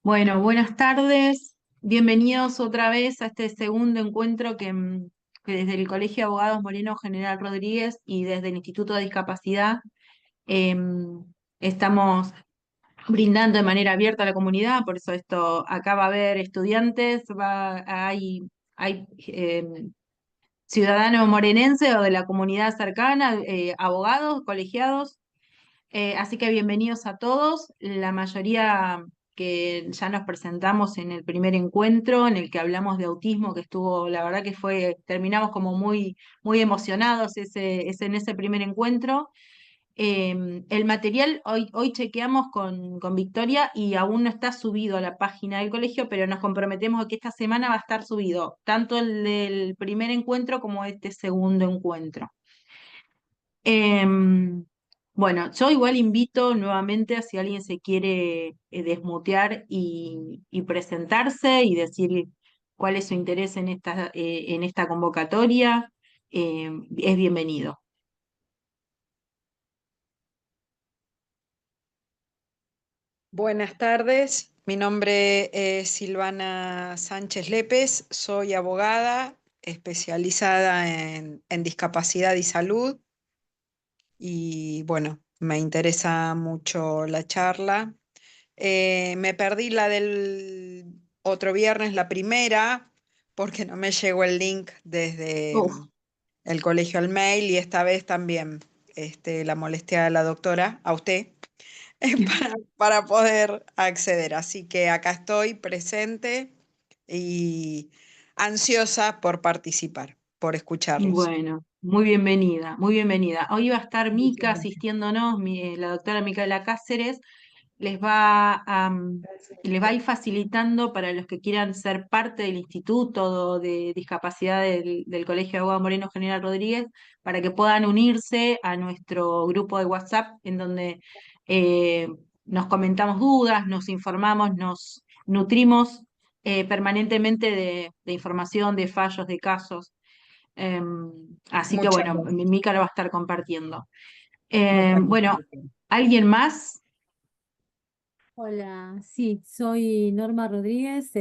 Bueno, buenas tardes. Bienvenidos otra vez a este segundo encuentro que desde el Colegio de Abogados Moreno General Rodríguez y desde el Instituto de Discapacidad estamos brindando de manera abierta a la comunidad. Por eso acá va a haber estudiantes, hay ciudadanos morenenses o de la comunidad cercana, abogados, colegiados. Así que bienvenidos a todos. La mayoría que ya nos presentamos en el primer encuentro en el que hablamos de autismo, que estuvo, la verdad que terminamos como muy emocionados en ese primer encuentro. El material hoy chequeamos con Victoria y aún no está subido a la página del colegio, pero nos comprometemos a que esta semana va a estar subido, tanto el del primer encuentro como este segundo encuentro. Em, bueno, yo igual invito nuevamente a si alguien se quiere desmutear y presentarse y decir cuál es su interés en esta convocatoria, es bienvenido. Buenas tardes, mi nombre es Silvana Sánchez Lépez, soy abogada especializada en discapacidad y salud y bueno, me interesa mucho la charla. Me perdí la del otro viernes, la primera, porque no me llegó el link desde Uf, el colegio al mail y esta vez también la molesté a la doctora, a usted para poder acceder. Así que acá estoy presente y ansiosa por participar, por escucharlos. bueno, muy bienvenida, muy bienvenida. Hoy va a estar Muchas Mica gracias. asistiéndonos, la doctora Micaela Cáceres. les va a, mm, les va a ir facilitando para los que quieran ser parte del Instituto de Discapacidad del Colegio de Abogados Moreno General Rodríguez, para que puedan unirse a nuestro grupo de WhatsApp, en donde eh, nos comentamos dudas, nos informamos, nos nutrimos permanentemente de información, de fallos, de casos. Así que Muchas bueno, gracias. Mica lo va a estar compartiendo. Muchas Bueno, gracias. ¿alguien más? Hola, sí, soy Norma Rodríguez,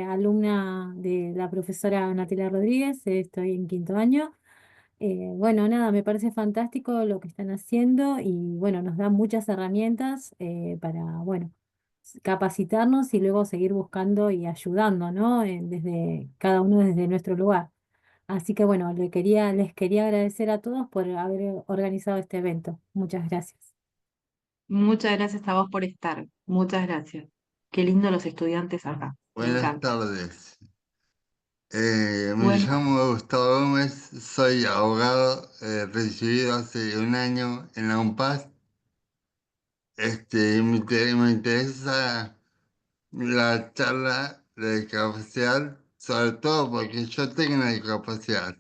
alumna de la profesora Natalia Rodríguez, estoy en quinto año. Bueno, nada, me parece fantástico lo que están haciendo y bueno, nos dan muchas herramientas para, bueno, capacitarnos y luego seguir buscando y ayudando, ¿no? Desde cada uno desde nuestro lugar. Así que bueno, les quería agradecer a todos por haber organizado este evento. Muchas gracias. Muchas gracias a vos por estar. Muchas gracias. Qué lindo los estudiantes acá. Me Buenas encanta. tardes. Me Bueno, llamo Gustavo Gómez, soy abogado recibido hace un año en la UNPAS. Me interesa la charla de discapacidad, sobre todo porque yo tengo una discapacidad.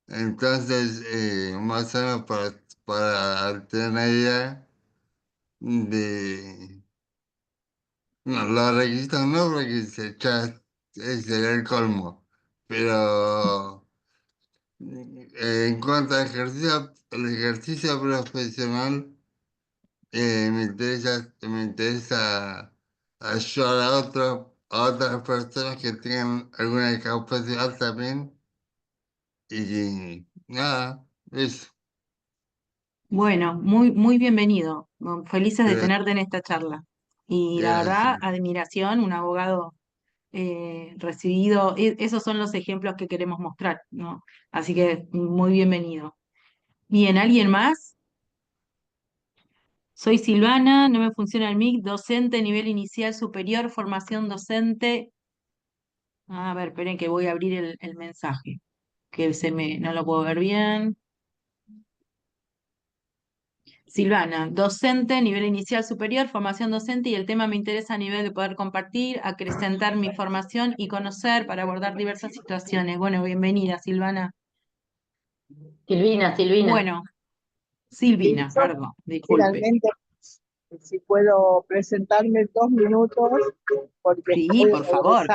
Entonces, más o menos para tener una idea de... No, los requisitos no, porque sería el colmo. Pero... En cuanto al ejercicio, el ejercicio profesional, me interesa ayudar a otras personas que tengan alguna discapacidad también. Y nada, eso. bueno, muy bienvenido. Bueno, felices de Gra- tenerte en esta charla. Y la verdad, Gracias. admiración, un abogado recibido. Esos son los ejemplos que queremos mostrar, ¿no? Así que muy bienvenido. Bien, ¿alguien más? Soy Silvana, no me funciona el mic, docente, nivel inicial superior, formación docente. A ver, esperen que voy a abrir el mensaje, que no lo puedo ver bien. Silvana, docente, nivel inicial superior, formación docente, y el tema me interesa a nivel de poder compartir, acrecentar mi formación y conocer para abordar diversas situaciones. Bueno, bienvenida, Silvana. Silvina. Bueno, Y Silvina, yo perdón, disculpe. finalmente, si puedo presentarme 2 minutos, porque Sí, por favor.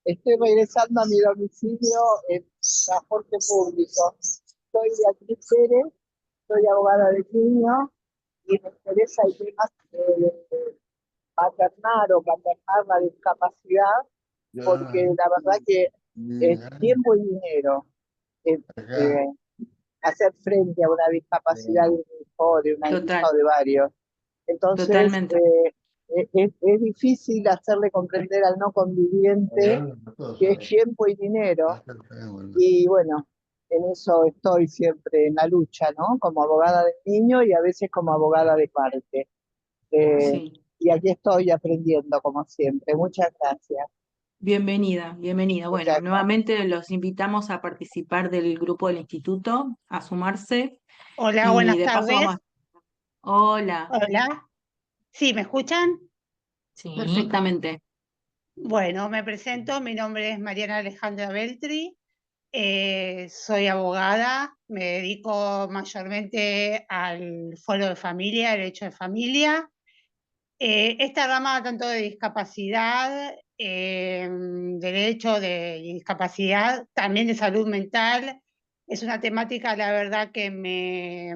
estoy regresando a mi domicilio en transporte público. Soy Beatriz Pérez, soy abogada de niños y me interesa el tema maternal maternar o paternar la discapacidad, porque la verdad que es tiempo y dinero eh, Acá. eh, hacer frente a una discapacidad de un hijo, de una hija Total, o de varios. Entonces, totalmente. es difícil hacerle comprender al no conviviente que es tiempo y dinero. Y bueno, en eso estoy siempre en la lucha, ¿no? Como abogada del niño y a veces como abogada de parte. Eh, Sí. y aquí estoy aprendiendo, como siempre. Muchas gracias. Bienvenida, bienvenida. Bueno, Muchas gracias. nuevamente los invitamos a participar del grupo del instituto, a sumarse Hola, y buenas de paso vamos. tardes. Hola, Hola. ¿Sí, me escuchan? Sí. perfectamente. Bueno, me presento. Mi nombre es Mariana Alejandra Beltri. Soy abogada. Me dedico mayormente al foro de familia, derecho de familia. Esta rama tanto de discapacidad, derecho de discapacidad, también de salud mental, es una temática, la verdad, que me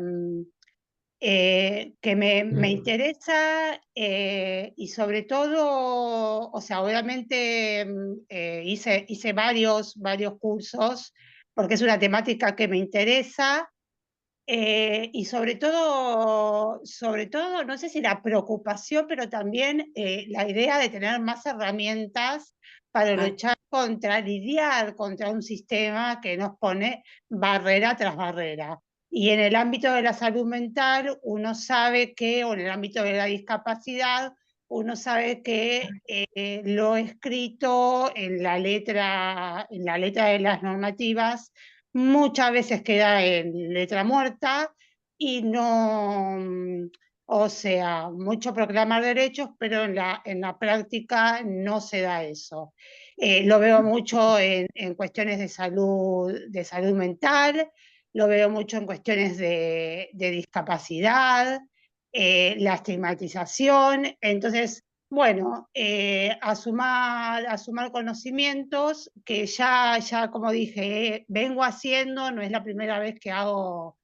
interesa y sobre todo, o sea, obviamente hice varios cursos porque es una temática que me interesa y sobre todo, no sé si la preocupación, pero también la idea de tener más herramientas para Claro. luchar lidiar contra un sistema que nos pone barrera tras barrera. Y en el ámbito de la salud mental, uno sabe que, o en el ámbito de la discapacidad, uno sabe que lo escrito en la letra de las normativas muchas veces queda en letra muerta y no, o sea, mucho proclamar derechos, pero en la práctica no se da eso. Lo veo mucho en cuestiones de salud mental, lo veo mucho en cuestiones de discapacidad, la estigmatización. Entonces, bueno, a sumar conocimientos que ya como dije, vengo haciendo, no es la primera vez que hago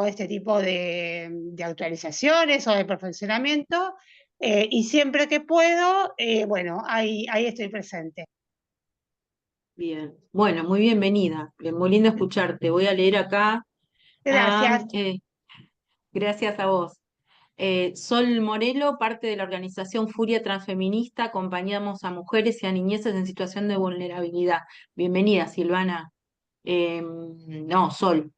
este tipo de actualizaciones o de perfeccionamiento, y siempre que puedo, bueno, ahí estoy presente. Bien. Bueno, muy bienvenida. Muy lindo escucharte. Voy a leer acá. Gracias. Gracias a vos. Sol Morelo, parte de la organización Furia Transfeminista, acompañamos a mujeres y a niñeces en situación de vulnerabilidad. Bienvenida, Silvana. No, Sol.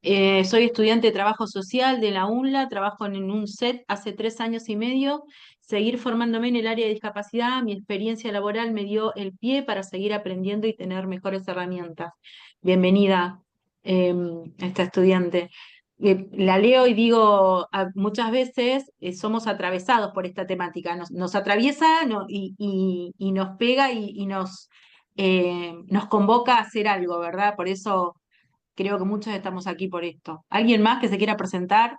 Soy estudiante de trabajo social de la UNLA, trabajo en un set hace 3 años y medio. Seguir formándome en el área de discapacidad, mi experiencia laboral me dio el pie para seguir aprendiendo y tener mejores herramientas. Bienvenida, esta estudiante. La leo y digo, muchas veces somos atravesados por esta temática, nos atraviesa y nos pega y nos convoca a hacer algo, ¿verdad? Por eso creo que muchos estamos aquí por esto. ¿Alguien más que se quiera presentar?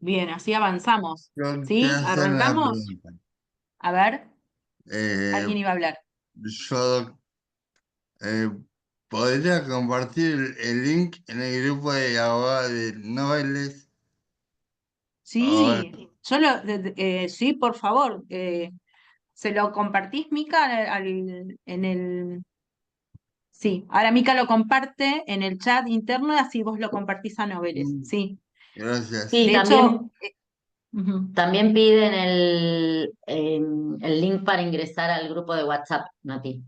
Bien, así avanzamos. Yo quiero ¿Sí? hacer una ¿Arrancamos? pregunta. A ver, Eh, alguien iba a hablar. yo eh, podría compartir el link en el grupo de abogados de noveles. Ahora, Sí, sí, por favor. ¿Se lo compartís, Mica, en el... Sí, ahora Mica lo comparte en el chat interno y así vos lo compartís a Noveles. mm, Sí. gracias. Sí, De hecho, ujú. también piden el link para ingresar al grupo de WhatsApp, Nati,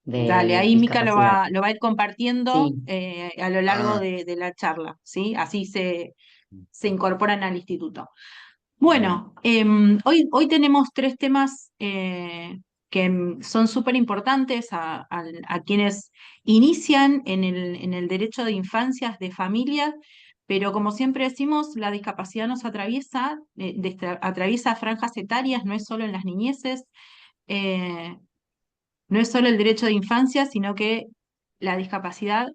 Dale, de ahí Mica lo discapacidad. va, lo va a ir compartiendo Sí, a lo largo Ah, de la charla, ¿sí? Así se incorporan al instituto. Bueno, hoy tenemos 3 temas que son súper importantes a quienes inician en el derecho de infancias, de familias, pero como siempre decimos, la discapacidad nos atraviesa, atraviesa franjas etarias, no es solo en las niñeces, eh, no es solo el derecho de infancia, sino que la discapacidad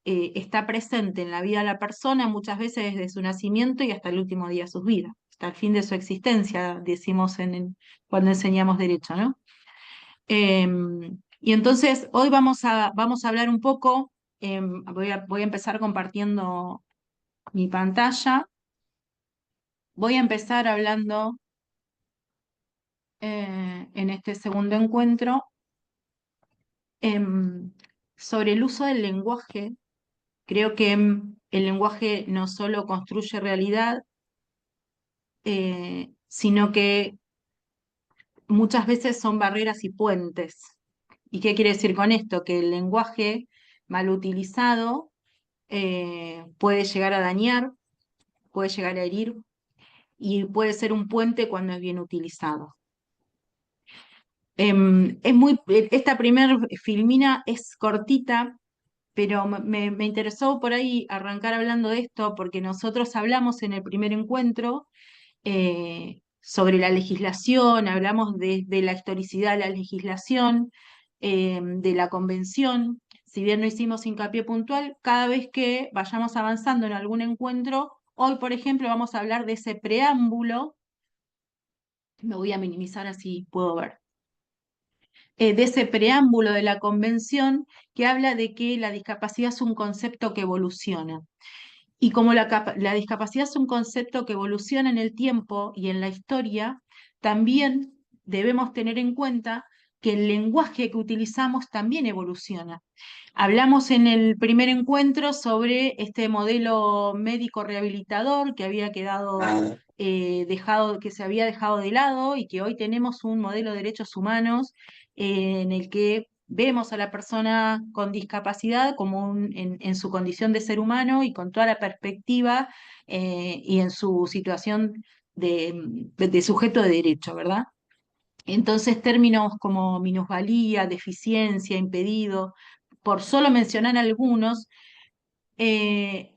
está presente en la vida de la persona muchas veces desde su nacimiento y hasta el último día de sus vidas, hasta el fin de su existencia, decimos cuando enseñamos derecho, ¿no? Y entonces hoy vamos a hablar un poco, voy a empezar compartiendo mi pantalla. Voy a empezar hablando en este segundo encuentro sobre el uso del lenguaje. Creo que el lenguaje no solo construye realidad, sino que muchas veces son barreras y puentes. ¿Y qué quiere decir con esto? Que el lenguaje mal utilizado puede llegar a dañar, puede llegar a herir y puede ser un puente cuando es bien utilizado. Esta primer filmina es cortita, pero me interesó por ahí arrancar hablando de esto porque nosotros hablamos en el primer encuentro sobre la legislación, hablamos de la historicidad de la legislación, de la convención. Si bien no hicimos hincapié puntual, cada vez que vayamos avanzando en algún encuentro, hoy, por ejemplo, vamos a hablar de ese preámbulo. Me voy a minimizar así puedo ver. De ese preámbulo de la convención que habla de que la discapacidad es un concepto que evoluciona. Y como la discapacidad es un concepto que evoluciona en el tiempo y en la historia, también debemos tener en cuenta que el lenguaje que utilizamos también evoluciona. Hablamos en el primer encuentro sobre este modelo médico rehabilitador que había quedado que se había dejado de lado y que hoy tenemos un modelo de derechos humanos en el que vemos a la persona con discapacidad como en su condición de ser humano y con toda la perspectiva y en su situación de sujeto de derecho, ¿verdad? Entonces términos como minusvalía, deficiencia, impedido, por solo mencionar algunos,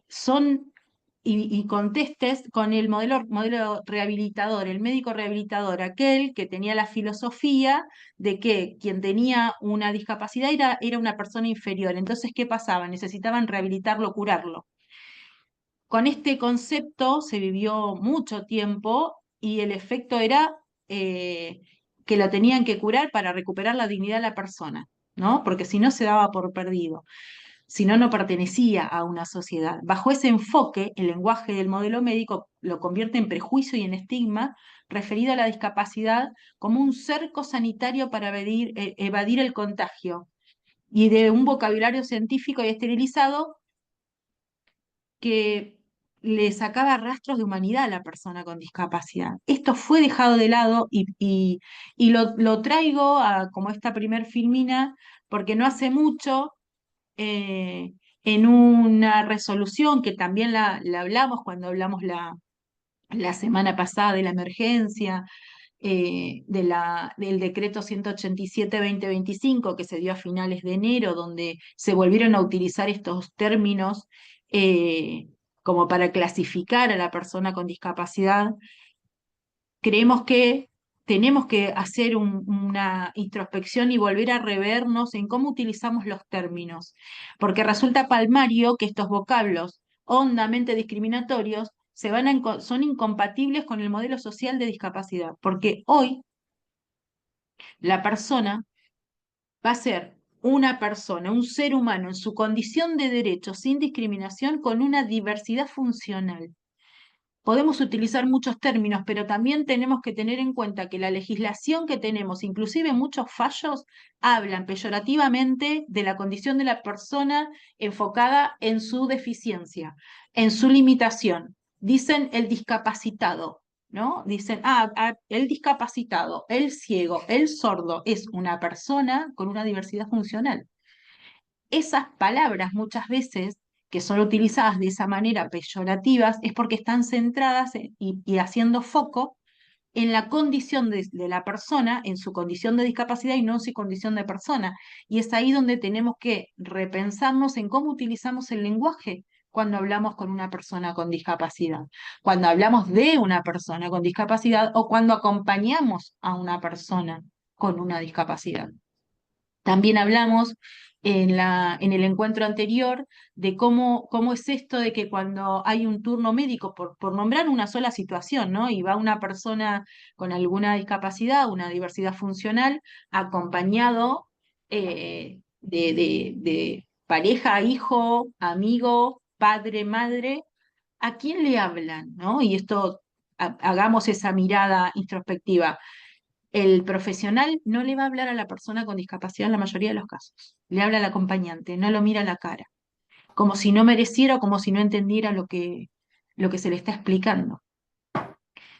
son y contestes con el modelo rehabilitador, el médico rehabilitador, aquel que tenía la filosofía de que quien tenía una discapacidad era una persona inferior. Entonces, ¿qué pasaba? Necesitaban rehabilitarlo, curarlo. Con este concepto se vivió mucho tiempo y el efecto era que lo tenían que curar para recuperar la dignidad de la persona, ¿no? Porque si no se daba por perdido, si no, no pertenecía a una sociedad. Bajo ese enfoque, el lenguaje del modelo médico lo convierte en prejuicio y en estigma referido a la discapacidad como un cerco sanitario para evadir el contagio y de un vocabulario científico y esterilizado que le sacaba rastros de humanidad a la persona con discapacidad. Esto fue dejado de lado y lo traigo como esta primer filmina porque no hace mucho, en una resolución que también la hablamos cuando hablamos la semana pasada de la emergencia, del decreto 187-2025 que se dio a finales de enero, donde se volvieron a utilizar estos términos como para clasificar a la persona con discapacidad. Creemos que tenemos que hacer una introspección y volver a revernos en cómo utilizamos los términos, porque resulta palmario que estos vocablos hondamente discriminatorios son incompatibles con el modelo social de discapacidad, porque hoy la persona va a ser una persona, un ser humano en su condición de derecho sin discriminación con una diversidad funcional. Podemos utilizar muchos términos, pero también tenemos que tener en cuenta que la legislación que tenemos, inclusive muchos fallos, hablan peyorativamente de la condición de la persona enfocada en su deficiencia, en su limitación. Dicen el discapacitado, ¿no? Dicen, el discapacitado, el ciego, el sordo, es una persona con una diversidad funcional. Esas palabras muchas veces que son utilizadas de esa manera peyorativas es porque están centradas y haciendo foco en la condición de la persona, en su condición de discapacidad y no en su condición de persona. Y es ahí donde tenemos que repensarnos en cómo utilizamos el lenguaje cuando hablamos con una persona con discapacidad, cuando hablamos de una persona con discapacidad o cuando acompañamos a una persona con una discapacidad. También hablamos en el encuentro anterior de cómo es esto de que cuando hay un turno médico, por nombrar una sola situación, ¿no? Y va una persona con alguna discapacidad, una diversidad funcional, acompañado de pareja, hijo, amigo, padre, madre, ¿a quién le hablan, ¿no? Y esto hagamos esa mirada introspectiva. El profesional no le va a hablar a la persona con discapacidad en la mayoría de los casos. Le habla al acompañante, no lo mira a la cara, como si no mereciera o como si no entendiera lo que se le está explicando.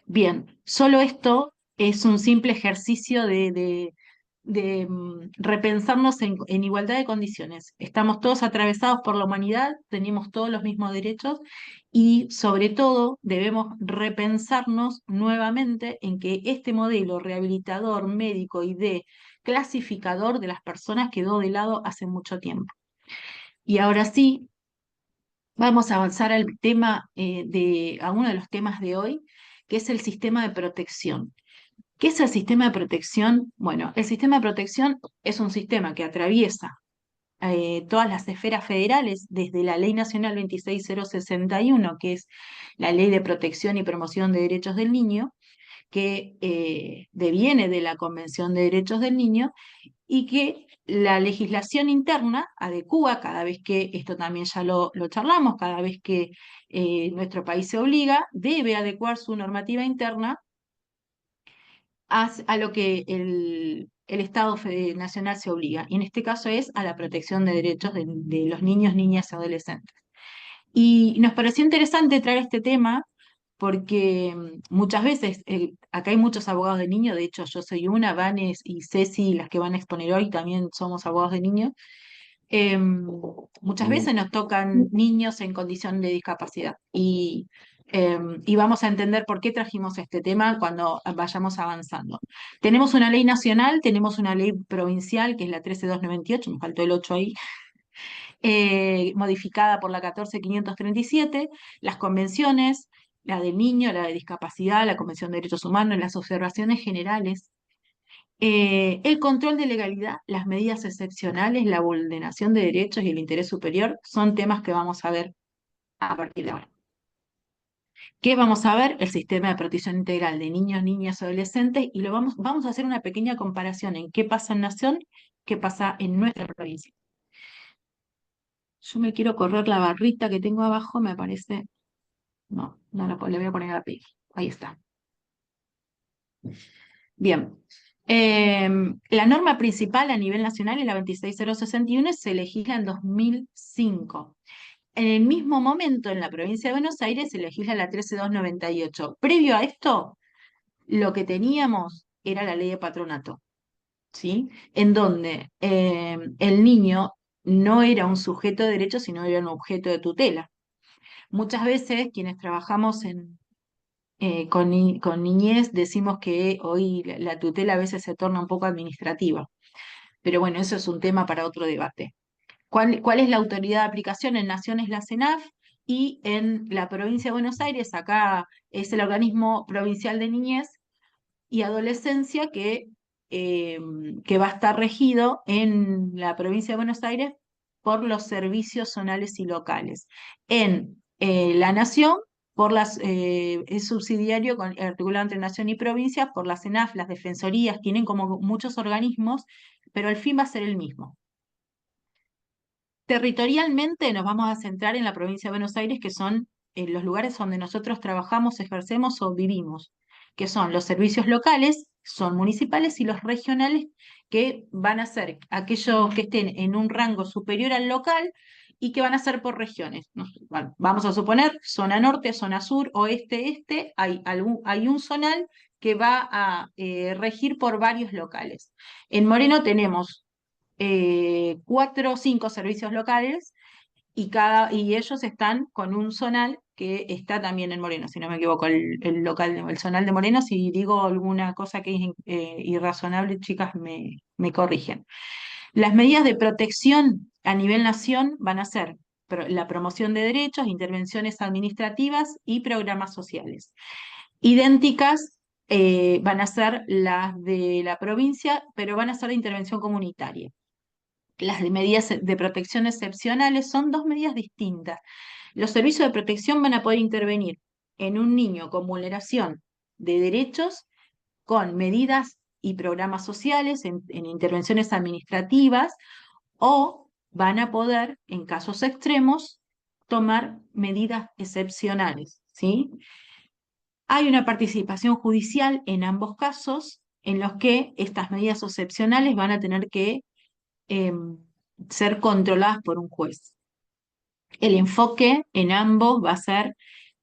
Bien, solo esto es un simple ejercicio de repensarnos en igualdad de condiciones. Estamos todos atravesados por la humanidad, tenemos todos los mismos derechos y sobre todo debemos repensarnos nuevamente en que este modelo rehabilitador, médico y de clasificador de las personas quedó de lado hace mucho tiempo. Y ahora sí, vamos a avanzar al tema a uno de los temas de hoy, que es el sistema de protección. ¿Qué es el sistema de protección? Bueno, el sistema de protección es un sistema que atraviesa todas las esferas federales, desde la Ley Nacional 26061, que es la Ley de Protección y Promoción de Derechos del Niño, que deviene de la Convención de Derechos del Niño, y que la legislación interna adecúa cada vez que, esto también ya lo charlamos, cada vez que nuestro país se obliga, debe adecuar su normativa interna a lo que el Estado nacional se obliga, y en este caso es a la protección de derechos de los niños, niñas y adolescentes. Y nos pareció interesante traer este tema porque muchas veces, acá hay muchos abogados de niños, de hecho yo soy una, Vanes y Ceci, las que van a exponer hoy, también somos abogados de niños. Muchas veces nos tocan niños en condición de discapacidad y vamos a entender por qué trajimos este tema cuando vayamos avanzando. Tenemos una ley nacional, tenemos una ley provincial, que es la 13298, me faltó el 8 ahí, modificada por la 14537, las convenciones, la del niño, la de discapacidad, la Convención de Derechos Humanos, las observaciones generales, el control de legalidad, las medidas excepcionales, la vulneración de derechos y el interés superior son temas que vamos a ver a partir de ahora. ¿Qué vamos a ver? El sistema de protección integral de niños, niñas y adolescentes, y vamos a hacer una pequeña comparación en qué pasa en Nación, qué pasa en nuestra provincia. Yo me quiero correr la barrita que tengo abajo, me parece. No, no le voy a poner aquí. Ahí está. Bien. La norma principal a nivel nacional es la 26061, se legisla en 2005. En el mismo momento, en la provincia de Buenos Aires, se legisla la 13298. Previo a esto, lo que teníamos era la ley de patronato, ¿sí? En donde el niño no era un sujeto de derecho, sino era un objeto de tutela. Muchas veces quienes trabajamos con niñez decimos que hoy la tutela a veces se torna un poco administrativa, pero bueno, eso es un tema para otro debate. ¿Cuál es la autoridad de aplicación? En Nación es la CENAF y en la provincia de Buenos Aires, acá es el organismo provincial de niñez y adolescencia que va a estar regido en la provincia de Buenos Aires por los servicios zonales y locales. En la Nación, es subsidiario articulado entre Nación y provincia por la CENAF, las defensorías, tienen como muchos organismos, pero el fin va a ser el mismo. Territorialmente nos vamos a centrar en la provincia de Buenos Aires, que son los lugares donde nosotros trabajamos, ejercemos o vivimos, que son los servicios locales, son municipales, y los regionales, que van a ser aquellos que estén en un rango superior al local y que van a ser por regiones. Bueno, vamos a suponer zona norte, zona sur, oeste, este, hay un zonal que va a regir por varios locales. En Moreno tenemos 4 o 5 servicios locales y ellos están con un zonal que está también en Moreno, si no me equivoco, el zonal de Moreno. Si digo alguna cosa que es irrazonable, chicas, me corrigen. Las medidas de protección a nivel nación van a ser la promoción de derechos, intervenciones administrativas y programas sociales. Idénticas van a ser las de la provincia, pero van a ser de intervención comunitaria. Las medidas de protección excepcionales son dos medidas distintas. Los servicios de protección van a poder intervenir en un niño con vulneración de derechos con medidas y programas sociales, en intervenciones administrativas, o van a poder, en casos extremos, tomar medidas excepcionales, ¿sí? Hay una participación judicial en ambos casos en los que estas medidas excepcionales van a tener que ser controladas por un juez. El enfoque en ambos va a ser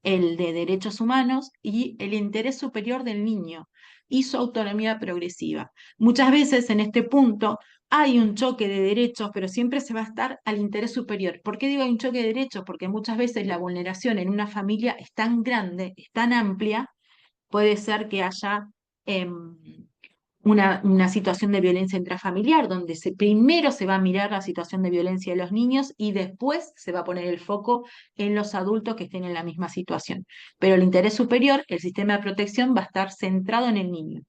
el de derechos humanos y el interés superior del niño y su autonomía progresiva. Muchas veces en este punto hay un choque de derechos, pero siempre se va a estar al interés superior. ¿Por qué digo hay un choque de derechos? Porque muchas veces la vulneración en una familia es tan grande, es tan amplia, puede ser que haya una situación de violencia intrafamiliar, donde primero se va a mirar la situación de violencia de los niños y después se va a poner el foco en los adultos que estén en la misma situación. Pero el interés superior, el sistema de protección, va a estar centrado en el niño.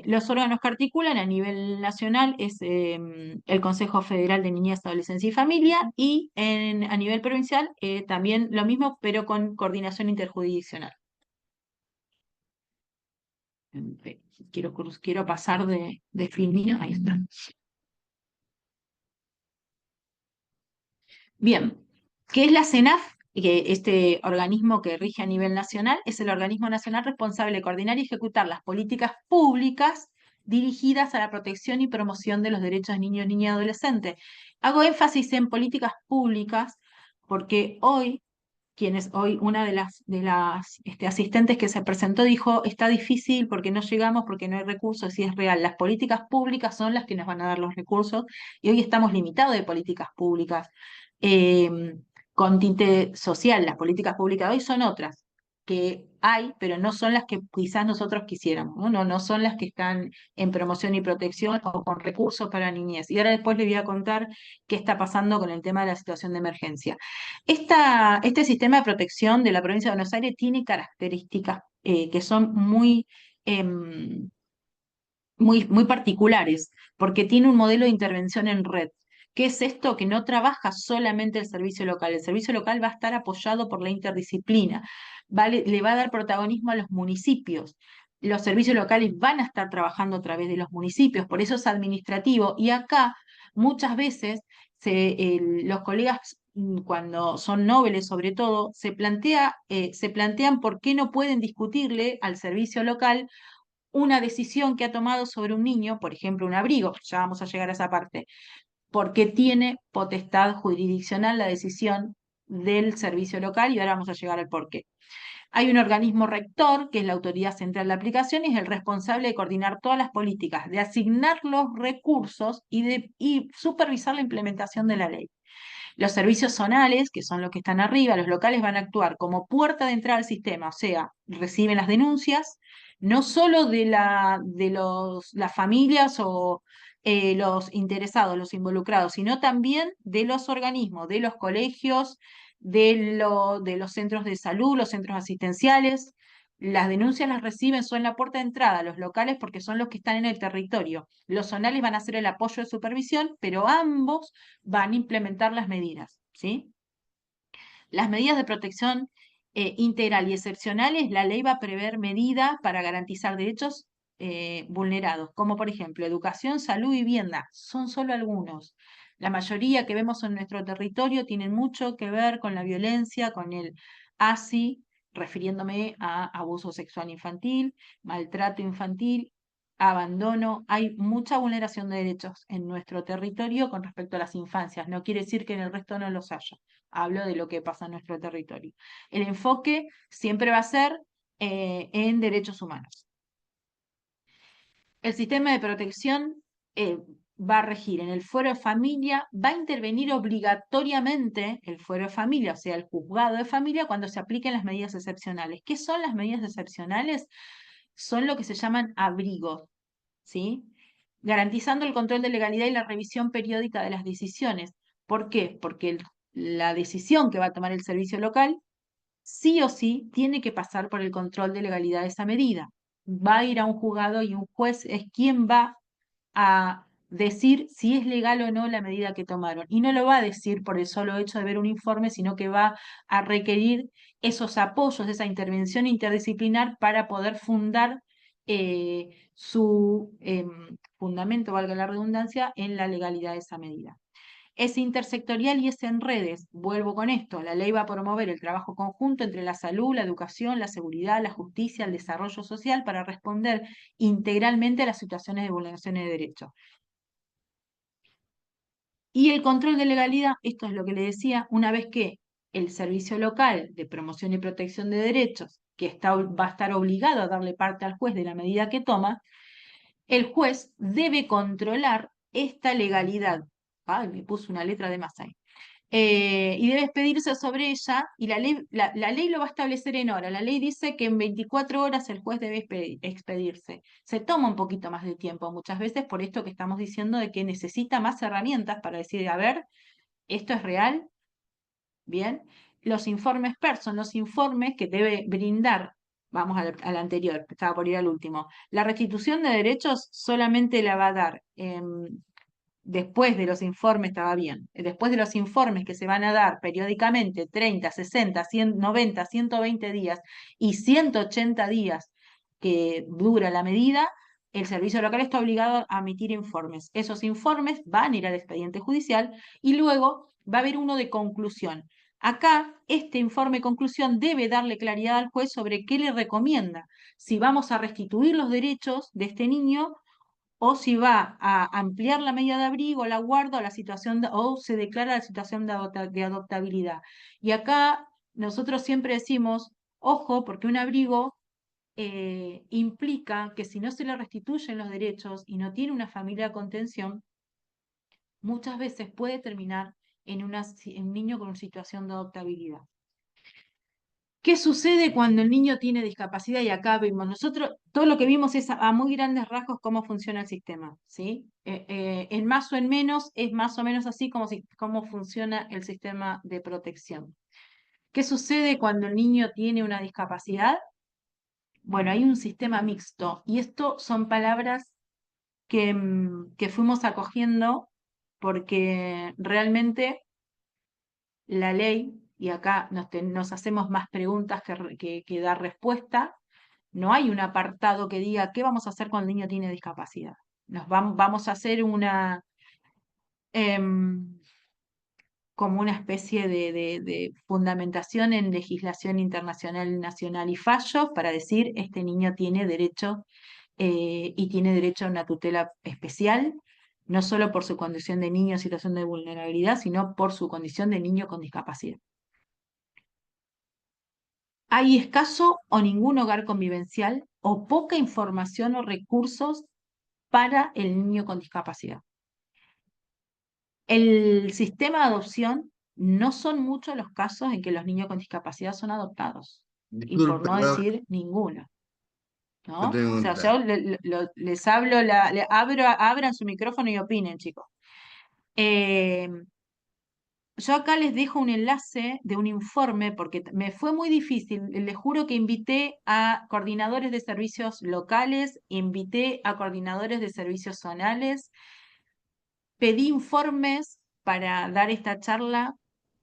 Los órganos que articulan a nivel nacional es el Consejo Federal de Niñez, Adolescencia y Familia y a nivel provincial también lo mismo, pero con coordinación interjurisdiccional. Quiero pasar de definir, ahí está. Bien, ¿qué es la CENAF? Que este organismo que rige a nivel nacional es el organismo nacional responsable de coordinar y ejecutar las políticas públicas dirigidas a la protección y promoción de los derechos de niños, niñas y adolescentes. Hago énfasis en políticas públicas porque hoy una de las asistentes que se presentó dijo, está difícil porque no llegamos, porque no hay recursos, y es real. Las políticas públicas son las que nos van a dar los recursos, y hoy estamos limitados de políticas públicas con tinte social. Las políticas públicas de hoy son otras que hay, pero no son las que quizás nosotros quisiéramos, ¿no? No son las que están en promoción y protección o con recursos para niñez. Y ahora después les voy a contar qué está pasando con el tema de la situación de emergencia. Este sistema de protección de la provincia de Buenos Aires tiene características que son em, muy particulares, porque tiene un modelo de intervención en red. ¿Qué es esto? Que no trabaja solamente el servicio local. El servicio local va a estar apoyado por la interdisciplina, le va a dar protagonismo a los municipios. Los servicios locales van a estar trabajando a través de los municipios, por eso es administrativo. Y acá muchas veces los colegas, cuando son nobles sobre todo, se plantean por qué no pueden discutirle al servicio local una decisión que ha tomado sobre un niño, por ejemplo, un abrigo, ya vamos a llegar a esa parte, porque tiene potestad jurisdiccional la decisión del servicio local y ahora vamos a llegar al porqué. Hay un organismo rector, que es la autoridad central de aplicación, y es el responsable de coordinar todas las políticas, de asignar los recursos y supervisar la implementación de la ley. Los servicios zonales, que son los que están arriba, los locales van a actuar como puerta de entrada al sistema, o sea, reciben las denuncias, no solo de las familias o los interesados, los involucrados, sino también de los organismos, de los colegios, de los centros de salud, los centros asistenciales. Las denuncias las reciben, son la puerta de entrada, los locales porque son los que están en el territorio. Los zonales van a hacer el apoyo de supervisión, pero ambos van a implementar las medidas, ¿sí? Las medidas de protección integral y excepcionales, la ley va a prever medidas para garantizar derechos vulnerados, como por ejemplo educación, salud y vivienda. Son solo algunos. La mayoría que vemos en nuestro territorio tienen mucho que ver con la violencia, con el ASI, refiriéndome a abuso sexual infantil, maltrato infantil, abandono. Hay mucha vulneración de derechos en nuestro territorio con respecto a las infancias. No quiere decir que en el resto no los haya. Hablo de lo que pasa en nuestro territorio. El enfoque siempre va a ser en derechos humanos. El sistema de protección va a regir en el fuero de familia, va a intervenir obligatoriamente el fuero de familia, o sea, el juzgado de familia, cuando se apliquen las medidas excepcionales. ¿Qué son las medidas excepcionales? Son lo que se llaman abrigos, ¿sí? Garantizando el control de legalidad y la revisión periódica de las decisiones. ¿Por qué? Porque la decisión que va a tomar el servicio local sí o sí tiene que pasar por el control de legalidad de esa medida. Va a ir a un juzgado y un juez es quien va a decir si es legal o no la medida que tomaron. Y no lo va a decir por el solo hecho de ver un informe, sino que va a requerir esos apoyos, esa intervención interdisciplinar para poder fundar su fundamento, valga la redundancia, en la legalidad de esa medida. Es intersectorial y es en redes. Vuelvo con esto. La ley va a promover el trabajo conjunto entre la salud, la educación, la seguridad, la justicia, el desarrollo social para responder integralmente a las situaciones de vulneración de derechos. Y el control de legalidad, esto es lo que le decía, una vez que el Servicio Local de Promoción y Protección de Derechos, que va a estar obligado a darle parte al juez de la medida que toma, el juez debe controlar esta legalidad. Ay, me puso una letra de más ahí. Y debe expedirse sobre ella, y la ley lo va a establecer en hora. La ley dice que en 24 horas el juez debe expedirse. Se toma un poquito más de tiempo muchas veces por esto que estamos diciendo de que necesita más herramientas para decir, a ver, esto es real, bien. Los informes PER son los informes que debe brindar. Vamos al anterior, estaba por ir al último. La restitución de derechos solamente la va a dar después de los informes, estaba bien, después de los informes que se van a dar periódicamente, 30, 60, 100, 90, 120 días y 180 días que dura la medida, el servicio local está obligado a emitir informes. Esos informes van a ir al expediente judicial y luego va a haber uno de conclusión. Acá, este informe de conclusión debe darle claridad al juez sobre qué le recomienda, si vamos a restituir los derechos de este niño o si va a ampliar la medida de abrigo, la guarda o la situación o se declara la situación de adoptabilidad. Y acá nosotros siempre decimos, ojo, porque un abrigo implica que si no se le restituyen los derechos y no tiene una familia de contención, muchas veces puede terminar en un niño con una situación de adoptabilidad. ¿Qué sucede cuando el niño tiene discapacidad? Y acá vimos, nosotros, todo lo que vimos es a muy grandes rasgos cómo funciona el sistema, ¿sí? En más o en menos, es más o menos así cómo funciona el sistema de protección. ¿Qué sucede cuando el niño tiene una discapacidad? Bueno, hay un sistema mixto, y esto son palabras que fuimos acogiendo porque realmente la ley, y acá nos hacemos más preguntas que dar respuesta, no hay un apartado que diga qué vamos a hacer cuando el niño tiene discapacidad. Vamos a hacer como una especie de fundamentación en legislación internacional, nacional y fallos para decir este niño tiene derecho y tiene derecho a una tutela especial, no solo por su condición de niño en situación de vulnerabilidad, sino por su condición de niño con discapacidad. Hay escaso o ningún hogar convivencial o poca información o recursos para el niño con discapacidad. El sistema de adopción no son muchos los casos en que los niños con discapacidad son adoptados, y por no decir ninguno, ¿no? O sea, yo les hablo, abran su micrófono y opinen, chicos. Yo acá les dejo un enlace de un informe porque me fue muy difícil. Les juro que invité a coordinadores de servicios locales, invité a coordinadores de servicios zonales, pedí informes para dar esta charla,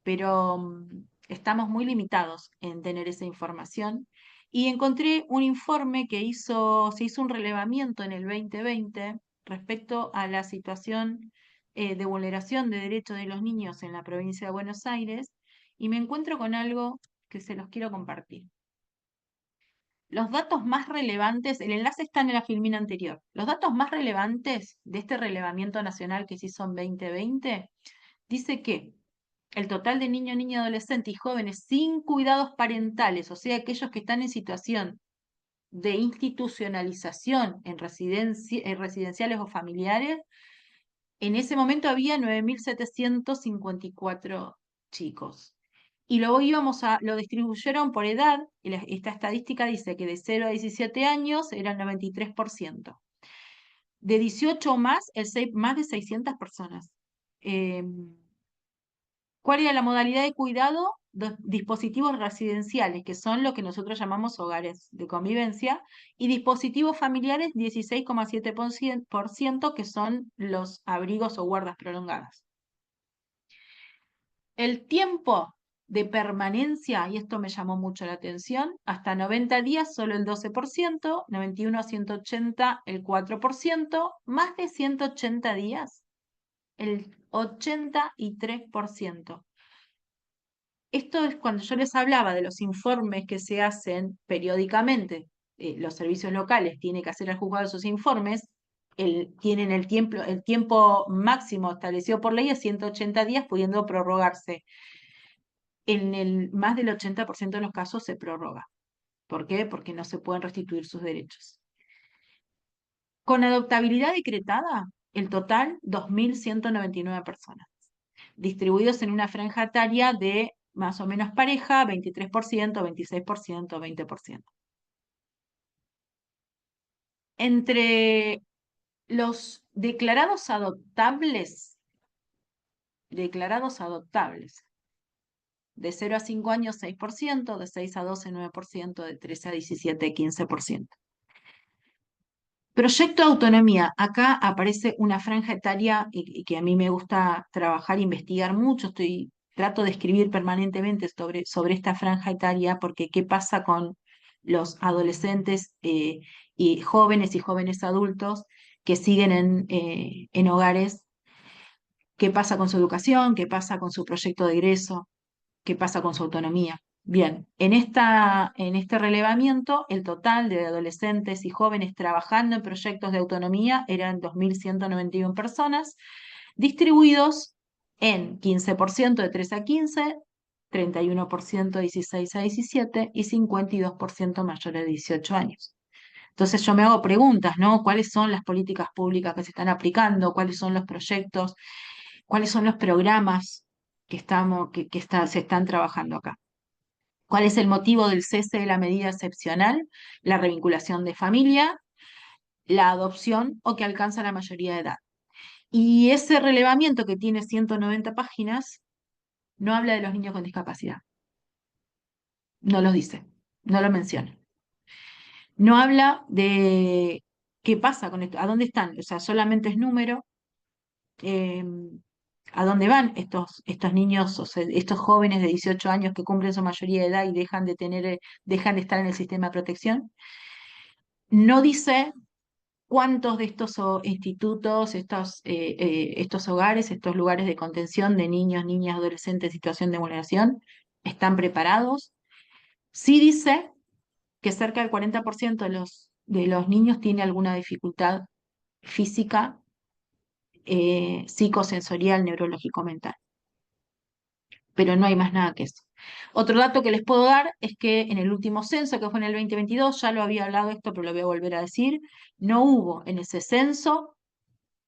pero estamos muy limitados en tener esa información. Y encontré un informe que se hizo un relevamiento en el 2020 respecto a la situación de vulneración de derechos de los niños en la provincia de Buenos Aires, y me encuentro con algo que se los quiero compartir. Los datos más relevantes, el enlace está en la filmina anterior, los datos más relevantes de este relevamiento nacional que se hizo en 2020, dice que el total de niños, niñas, adolescentes y jóvenes sin cuidados parentales, o sea, aquellos que están en situación de institucionalización en residenciales o familiares, en ese momento había 9.754 chicos. Y lo distribuyeron por edad, y esta estadística dice que de 0 a 17 años era el 93%. De 18 o más, más de 600 personas. ¿Cuál era la modalidad de cuidado? Dispositivos residenciales, que son lo que nosotros llamamos hogares de convivencia, y dispositivos familiares, 16,7%, que son los abrigos o guardas prolongadas. El tiempo de permanencia, y esto me llamó mucho la atención, hasta 90 días solo el 12%, 91 a 180 el 4%, más de 180 días el 83%. Esto es cuando yo les hablaba de los informes que se hacen periódicamente. Los servicios locales tienen que hacer al juzgado esos informes, tienen el tiempo máximo establecido por ley es 180 días, pudiendo prorrogarse. En más del 80% de los casos se prorroga. ¿Por qué? Porque no se pueden restituir sus derechos. Con adoptabilidad decretada, el total, 2.199 personas, distribuidos en una franja etaria de más o menos pareja, 23%, 26%, 20%. Entre los declarados adoptables, de 0 a 5 años, 6%, de 6 a 12, 9%, de 13 a 17, 15%. Proyecto de autonomía. Acá aparece una franja etaria y que a mí me gusta trabajar, investigar mucho. Trato de escribir permanentemente sobre esta franja etaria porque qué pasa con los adolescentes y jóvenes adultos que siguen en hogares, qué pasa con su educación, qué pasa con su proyecto de egreso, qué pasa con su autonomía. Bien, en este relevamiento, el total de adolescentes y jóvenes trabajando en proyectos de autonomía eran 2.191 personas, distribuidos en 15% de 3 a 15, 31% de 16 a 17 y 52% mayores de 18 años. Entonces yo me hago preguntas, ¿no? ¿Cuáles son las políticas públicas que se están aplicando? ¿Cuáles son los proyectos? ¿Cuáles son los programas que se están trabajando acá? ¿Cuál es el motivo del cese de la medida excepcional? La revinculación de familia, la adopción o que alcanza la mayoría de edad. Y ese relevamiento que tiene 190 páginas no habla de los niños con discapacidad. No los dice, no lo menciona. No habla de qué pasa con esto, a dónde están, o sea, solamente es número. ¿A dónde van estos niños, o sea, estos jóvenes de 18 años que cumplen su mayoría de edad y dejan de estar en el sistema de protección? No dice cuántos de estos institutos, estos hogares, estos lugares de contención de niños, niñas, adolescentes en situación de vulneración están preparados. Sí dice que cerca del 40% de los niños tiene alguna dificultad física, psicosensorial, neurológico, mental. Pero no hay más nada que eso. Otro dato que les puedo dar es que en el último censo, que fue en el 2022, ya lo había hablado esto, pero lo voy a volver a decir, no hubo en ese censo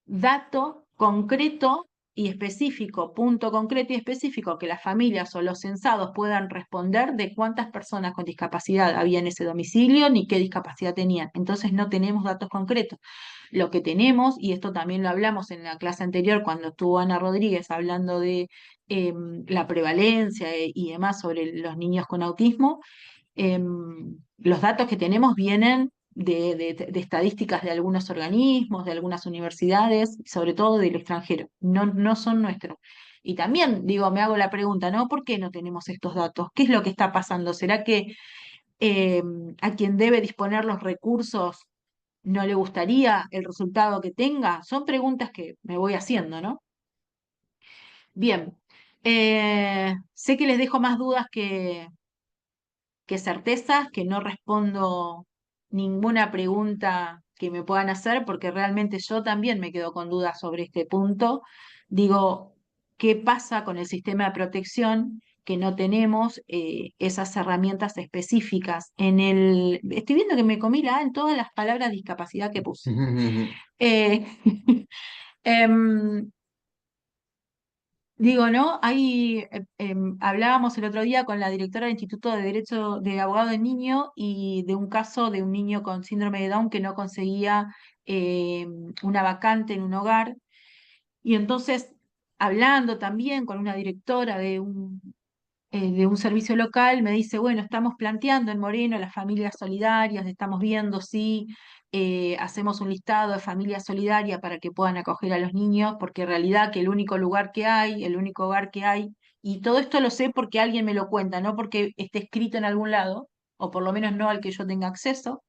dato concreto y específico, punto concreto y específico, que las familias o los censados puedan responder de cuántas personas con discapacidad había en ese domicilio ni qué discapacidad tenían. Entonces no tenemos datos concretos. Lo que tenemos, y esto también lo hablamos en la clase anterior cuando estuvo Ana Rodríguez hablando de la prevalencia y demás sobre los niños con autismo, los datos que tenemos vienen de estadísticas de algunos organismos, de algunas universidades, sobre todo del extranjero, no son nuestros. Y también, digo, me hago la pregunta, ¿no? ¿Por qué no tenemos estos datos? ¿Qué es lo que está pasando? ¿Será que a quien debe disponer los recursos no le gustaría el resultado que tenga? Son preguntas que me voy haciendo, ¿no? Bien, sé que les dejo más dudas que certezas, que no respondo ninguna pregunta que me puedan hacer, porque realmente yo también me quedo con dudas sobre este punto. Digo, ¿qué pasa con el sistema de protección que no tenemos esas herramientas específicas? Estoy viendo que me comí en todas las palabras discapacidad que puse. Eh, em, Digo, ¿no? Ahí hablábamos el otro día con la directora del Instituto de Derecho de Abogado del Niño y de un caso de un niño con síndrome de Down que no conseguía una vacante en un hogar. Y entonces, hablando también con una directora de un servicio local, me dice, bueno, estamos planteando en Moreno las familias solidarias, estamos viendo si hacemos un listado de familias solidarias para que puedan acoger a los niños, porque en realidad que el único lugar que hay, el único hogar que hay, y todo esto lo sé porque alguien me lo cuenta, no porque esté escrito en algún lado, o por lo menos no al que yo tenga acceso,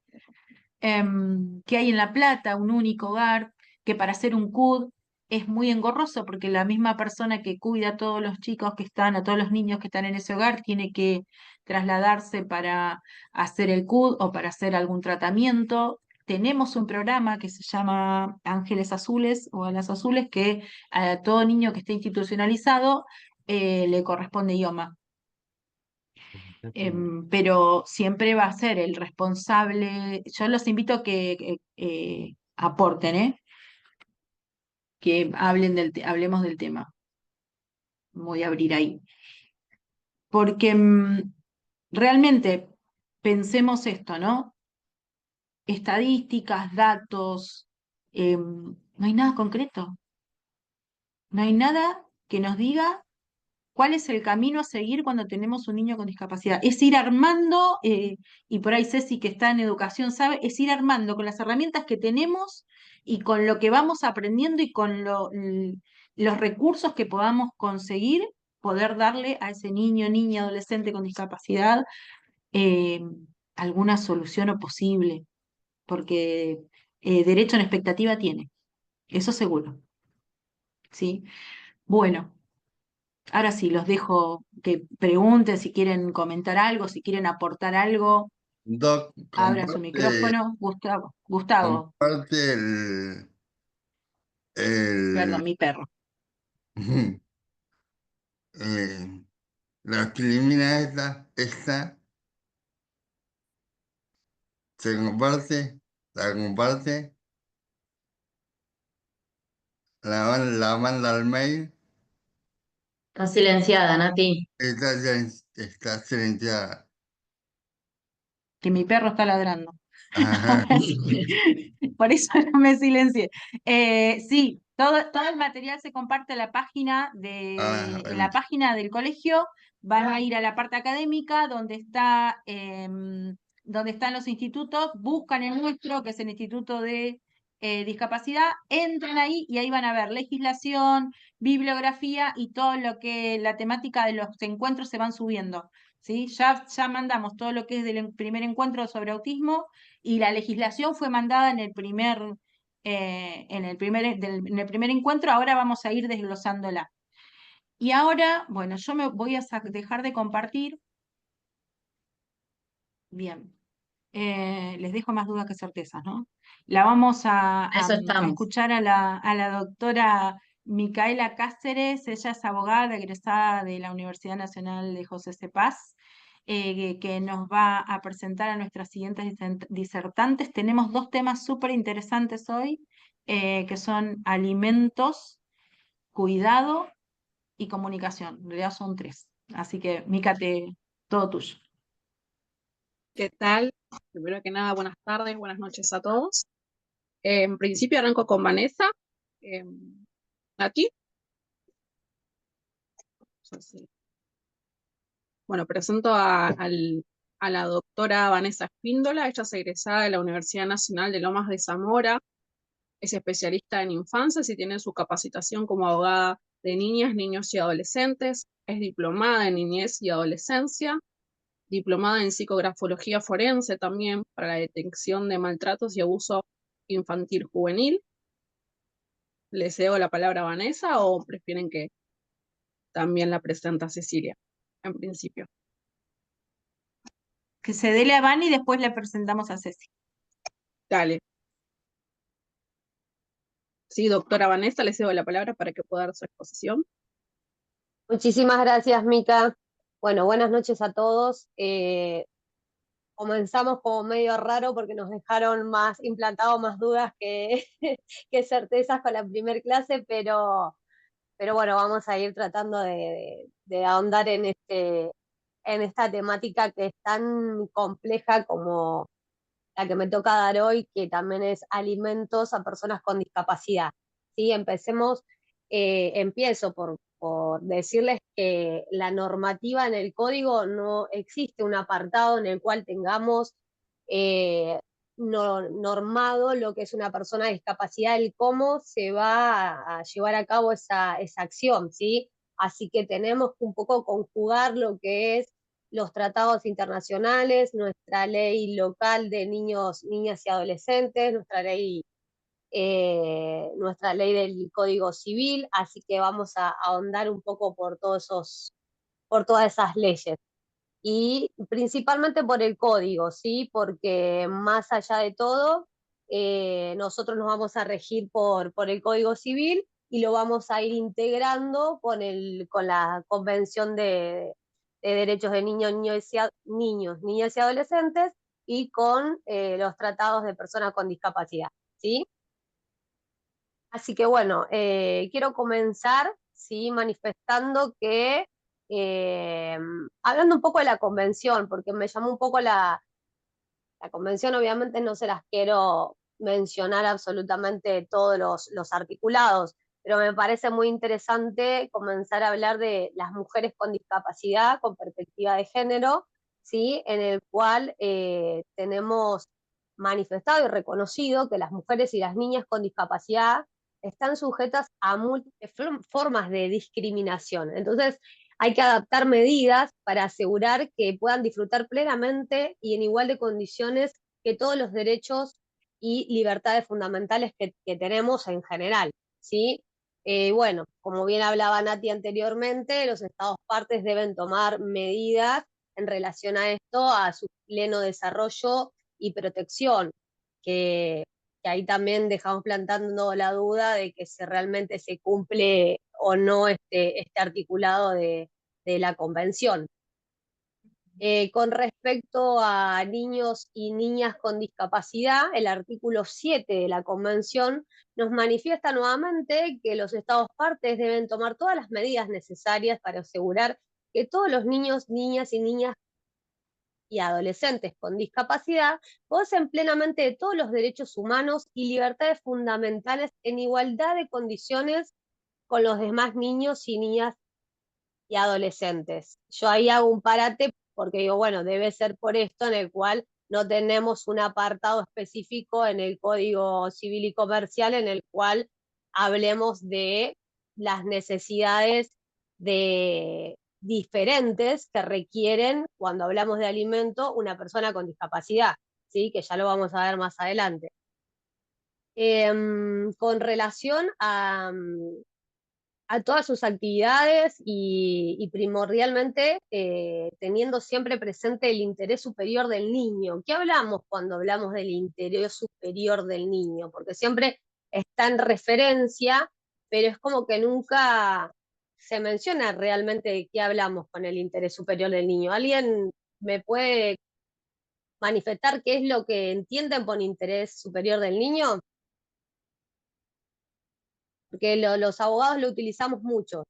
que hay en La Plata un único hogar, que para hacer un CUD es muy engorroso porque la misma persona que cuida a todos los chicos que están, a todos los niños que están en ese hogar, tiene que trasladarse para hacer el CUD o para hacer algún tratamiento. Tenemos un programa que se llama Ángeles Azules o Alas Azules, que a todo niño que esté institucionalizado le corresponde IOMA. Pero siempre va a ser el responsable. Yo los invito a que aporten, que hablemos del tema. Voy a abrir ahí. Porque realmente pensemos esto, ¿no? Estadísticas, datos, no hay nada concreto. No hay nada que nos diga cuál es el camino a seguir cuando tenemos un niño con discapacidad. Es ir armando, y por ahí Ceci que está en educación sabe, es ir armando con las herramientas que tenemos y con lo que vamos aprendiendo y con los recursos que podamos conseguir, poder darle a ese niño, niña, adolescente con discapacidad eh, alguna solución o posible, porque derecho en expectativa tiene, eso seguro. ¿Sí? Bueno. Ahora sí, los dejo que pregunten si quieren comentar algo, si quieren aportar algo. Doc, Abran su micrófono. Gustavo. Gustavo, comparte perdón, el, mi perro. eh, la crimina esta, se comparte, la comparte, la manda al mail, Está silenciada, Nati. está silenciada. Que mi perro está ladrando. Ajá. Ahora sí. Por eso no me silencié. Sí, todo el material se comparte en en la Bueno. página del colegio. Van a ir a la parte académica donde están los institutos, buscan el nuestro, que es el Instituto de Discapacidad, entran ahí y ahí van a ver legislación, bibliografía y todo lo que la temática de los encuentros se van subiendo. ¿Sí? Ya mandamos todo lo que es del primer encuentro sobre autismo y la legislación fue mandada en el en el primer encuentro, ahora vamos a ir desglosándola. Y ahora, bueno, yo me voy a dejar de compartir. Bien. Les dejo más dudas que certezas, ¿no? La vamos Eso a estamos. escuchar a la doctora Micaela Cáceres. Ella es abogada egresada de la Universidad Nacional de José C. Paz, que nos va a presentar a nuestras siguientes disertantes. Tenemos dos temas súper interesantes hoy, que son alimentos, cuidado y comunicación. En realidad son tres. Así que, Mica, todo tuyo. ¿Qué tal? Primero que nada, buenas tardes, buenas noches a todos. En principio arranco con Vanessa. Nati. Yo sí. Bueno, presento a la doctora Vanessa Espíndola. Ella es egresada de la Universidad Nacional de Lomas de Zamora. Es especialista en infancias y tiene su capacitación como abogada de niñas, niños y adolescentes. Es diplomada en niñez y adolescencia. Diplomada en psicografología forense también para la detección de maltratos y abuso infantil juvenil. ¿Le cedo la palabra a Vanessa o prefieren que también la presente Cecilia en principio? Que se dele a Vani y después le presentamos a Ceci. Dale. Sí, doctora Vanessa, le cedo la palabra para que pueda dar su exposición. Muchísimas gracias, Mica. Bueno, buenas noches a todos. Comenzamos como medio raro porque nos dejaron más implantado más dudas que, que certezas con la primer clase, pero bueno, vamos a ir tratando de ahondar en esta temática que es tan compleja como la que me toca dar hoy, que también es alimentos a personas con discapacidad. ¿Sí? Empiezo por decirles que la normativa en el código no existe un apartado en el cual tengamos normado lo que es una persona de discapacidad, el cómo se va a llevar a cabo esa acción, ¿sí? Así que tenemos que un poco conjugar lo que es los tratados internacionales, nuestra ley local de niños, niñas y adolescentes, nuestra ley nuestra ley del Código Civil, así que vamos a ahondar un poco por todas esas leyes. Y principalmente por el código, ¿sí? Porque más allá de todo, nosotros nos vamos a regir por el Código Civil y lo vamos a ir integrando con la Convención de Derechos de Niños, Niñas y Adolescentes y con los tratados de personas con discapacidad, ¿sí? Así que bueno, quiero comenzar, ¿sí? Manifestando que hablando un poco de la convención, porque me llamó un poco la convención, obviamente no se las quiero mencionar absolutamente todos los articulados, pero me parece muy interesante comenzar a hablar de las mujeres con discapacidad, con perspectiva de género, ¿sí? En el cual tenemos manifestado y reconocido que las mujeres y las niñas con discapacidad están sujetas a múltiples formas de discriminación. Entonces, hay que adaptar medidas para asegurar que puedan disfrutar plenamente y en igual de condiciones que todos los derechos y libertades fundamentales que tenemos en general, ¿sí? Bueno, como bien hablaba Nati anteriormente, los Estados partes deben tomar medidas en relación a esto, a su pleno desarrollo y protección, que ahí también dejamos plantando la duda de que si realmente se cumple o no este articulado de la convención. Con respecto a niños y niñas con discapacidad, el artículo 7 de la convención nos manifiesta nuevamente que los Estados partes deben tomar todas las medidas necesarias para asegurar que todos los niños, niñas y adolescentes con discapacidad gocen plenamente de todos los derechos humanos y libertades fundamentales en igualdad de condiciones con los demás niños y niñas y adolescentes. Yo ahí hago un parate porque digo, bueno, debe ser por esto en el cual no tenemos un apartado específico en el Código Civil y Comercial en el cual hablemos de las necesidades de diferentes que requieren, cuando hablamos de alimento, una persona con discapacidad, ¿sí? Que ya lo vamos a ver más adelante. Con relación a todas sus actividades y primordialmente teniendo siempre presente el interés superior del niño. ¿Qué hablamos cuando hablamos del interés superior del niño? Porque siempre está en referencia, pero es como que nunca se menciona realmente de qué hablamos con el interés superior del niño. ¿Alguien me puede manifestar qué es lo que entienden por interés superior del niño? Porque los abogados lo utilizamos mucho.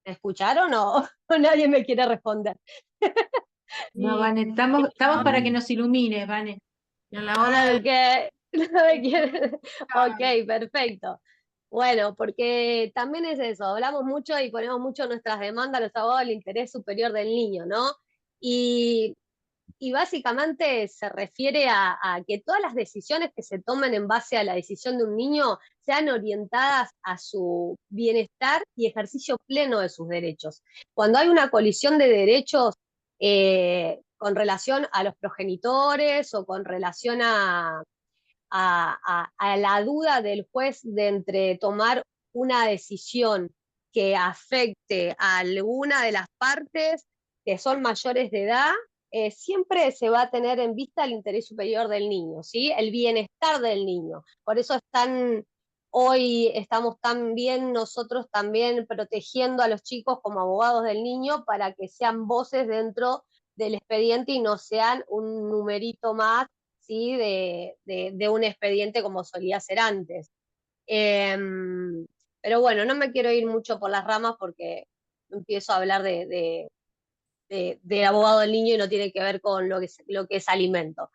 ¿Me escucharon o nadie me quiere responder? No, Vane, estamos para que nos ilumines, Vane. Y a la hora del... Que no me quiere. Ok, perfecto. Bueno, porque también es eso, hablamos mucho y ponemos mucho nuestras demandas a los abogados del interés superior del niño, ¿no? Y básicamente se refiere a que todas las decisiones que se tomen en base a la decisión de un niño sean orientadas a su bienestar y ejercicio pleno de sus derechos. Cuando hay una colisión de derechos con relación a los progenitores o con relación a la duda del juez de entre tomar una decisión que afecte a alguna de las partes que son mayores de edad, siempre se va a tener en vista el interés superior del niño, ¿sí? El bienestar del niño. Por eso hoy estamos también nosotros también protegiendo a los chicos como abogados del niño para que sean voces dentro del expediente y no sean un numerito más, ¿sí? de un expediente como solía ser antes. Pero bueno, no me quiero ir mucho por las ramas porque empiezo a hablar de abogado del niño y no tiene que ver con lo que es alimento.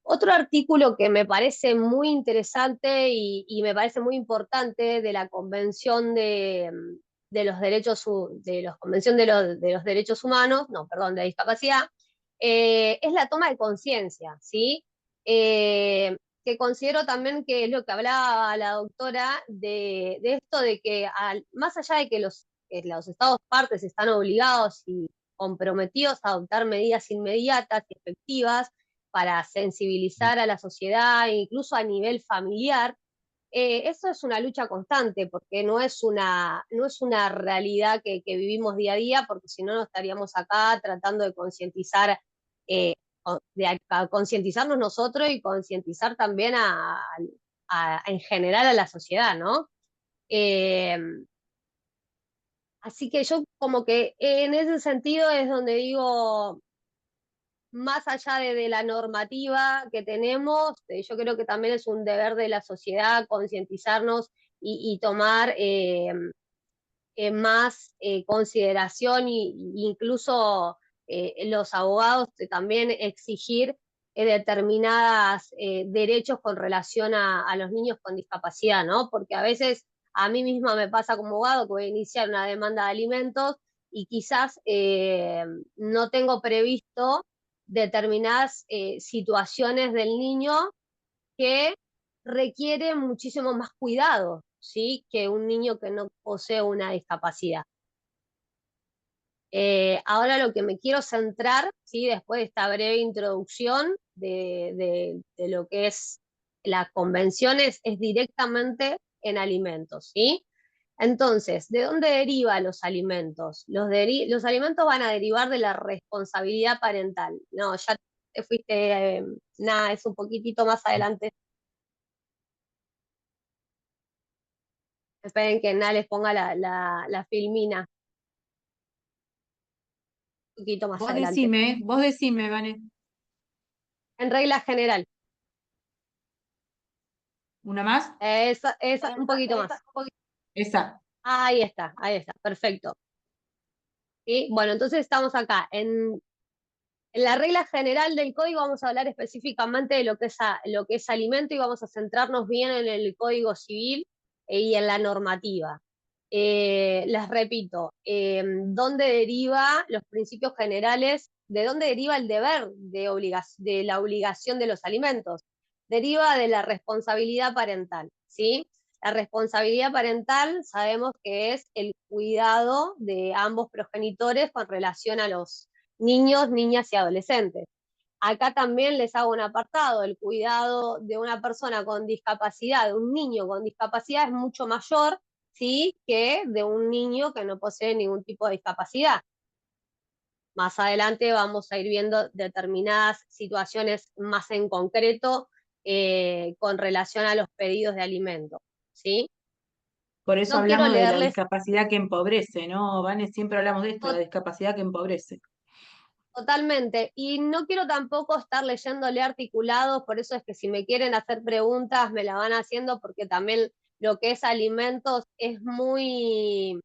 Otro artículo que me parece muy interesante y me parece muy importante de la Convención de los Derechos, Convención de los Derechos Humanos, no, perdón, de discapacidad, es la toma de conciencia, ¿sí? Que considero también que es lo que hablaba la doctora de esto de que más allá de que los Estados partes están obligados y comprometidos a adoptar medidas inmediatas y efectivas para sensibilizar a la sociedad, incluso a nivel familiar, eso es una lucha constante, porque no es una realidad que vivimos día a día, porque si no, no estaríamos acá tratando de concientizar, concientizarnos nosotros y concientizar también en general a la sociedad, ¿no? Así que yo como que en ese sentido es donde digo, más allá de la normativa que tenemos, yo creo que también es un deber de la sociedad concientizarnos y tomar más consideración e incluso los abogados también exigir determinados derechos con relación a los niños con discapacidad, ¿no? Porque a veces a mí misma me pasa como abogado que voy a iniciar una demanda de alimentos y quizás no tengo previsto determinadas situaciones del niño que requiere muchísimo más cuidado, ¿sí? Que un niño que no posee una discapacidad. Ahora lo que me quiero centrar, ¿sí? Después de esta breve introducción de lo que es las convenciones, es directamente en alimentos, ¿sí? Entonces, ¿de dónde derivan los alimentos? Los alimentos van a derivar de la responsabilidad parental. No, ya te fuiste, nada, es un poquitito más adelante. Esperen que nada les ponga la filmina. Un poquito más adelante. Vos decime, Vane. En regla general. ¿Una más? Un poquito más. Esa. Ahí está, perfecto. ¿Sí? Bueno, entonces estamos acá. En la regla general del código vamos a hablar específicamente de lo que es alimento y vamos a centrarnos bien en el Código Civil y en la normativa. Les repito, ¿dónde deriva los principios generales? ¿De dónde deriva el deber de la obligación de los alimentos? Deriva de la responsabilidad parental, ¿sí? La responsabilidad parental sabemos que es el cuidado de ambos progenitores con relación a los niños, niñas y adolescentes. Acá también les hago un apartado, el cuidado de una persona con discapacidad, de un niño con discapacidad es mucho mayor, ¿sí? Que de un niño que no posee ningún tipo de discapacidad. Más adelante vamos a ir viendo determinadas situaciones más en concreto con relación a los pedidos de alimentos, ¿sí? Por eso No quiero hablamos de la leerles discapacidad que empobrece, ¿no, Vane? Siempre hablamos de esto, la discapacidad que empobrece. totalmente, y no quiero tampoco estar leyéndole articulados, por eso es que si me quieren hacer preguntas me la van haciendo, porque también lo que es alimentos es muy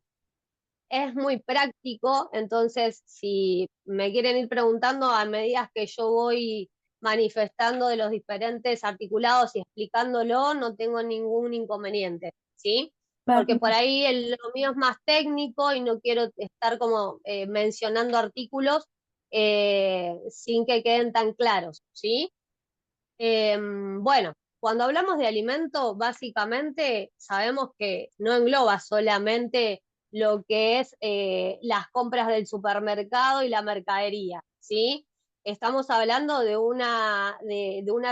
práctico, entonces si me quieren ir preguntando a medida que yo voy manifestando de los diferentes articulados y explicándolo, no tengo ningún inconveniente, ¿sí? Porque por ahí lo mío es más técnico y no quiero estar como mencionando artículos sin que queden tan claros, ¿sí? Bueno, cuando hablamos de alimento, básicamente sabemos que no engloba solamente lo que es las compras del supermercado y la mercadería, ¿sí? Estamos hablando de una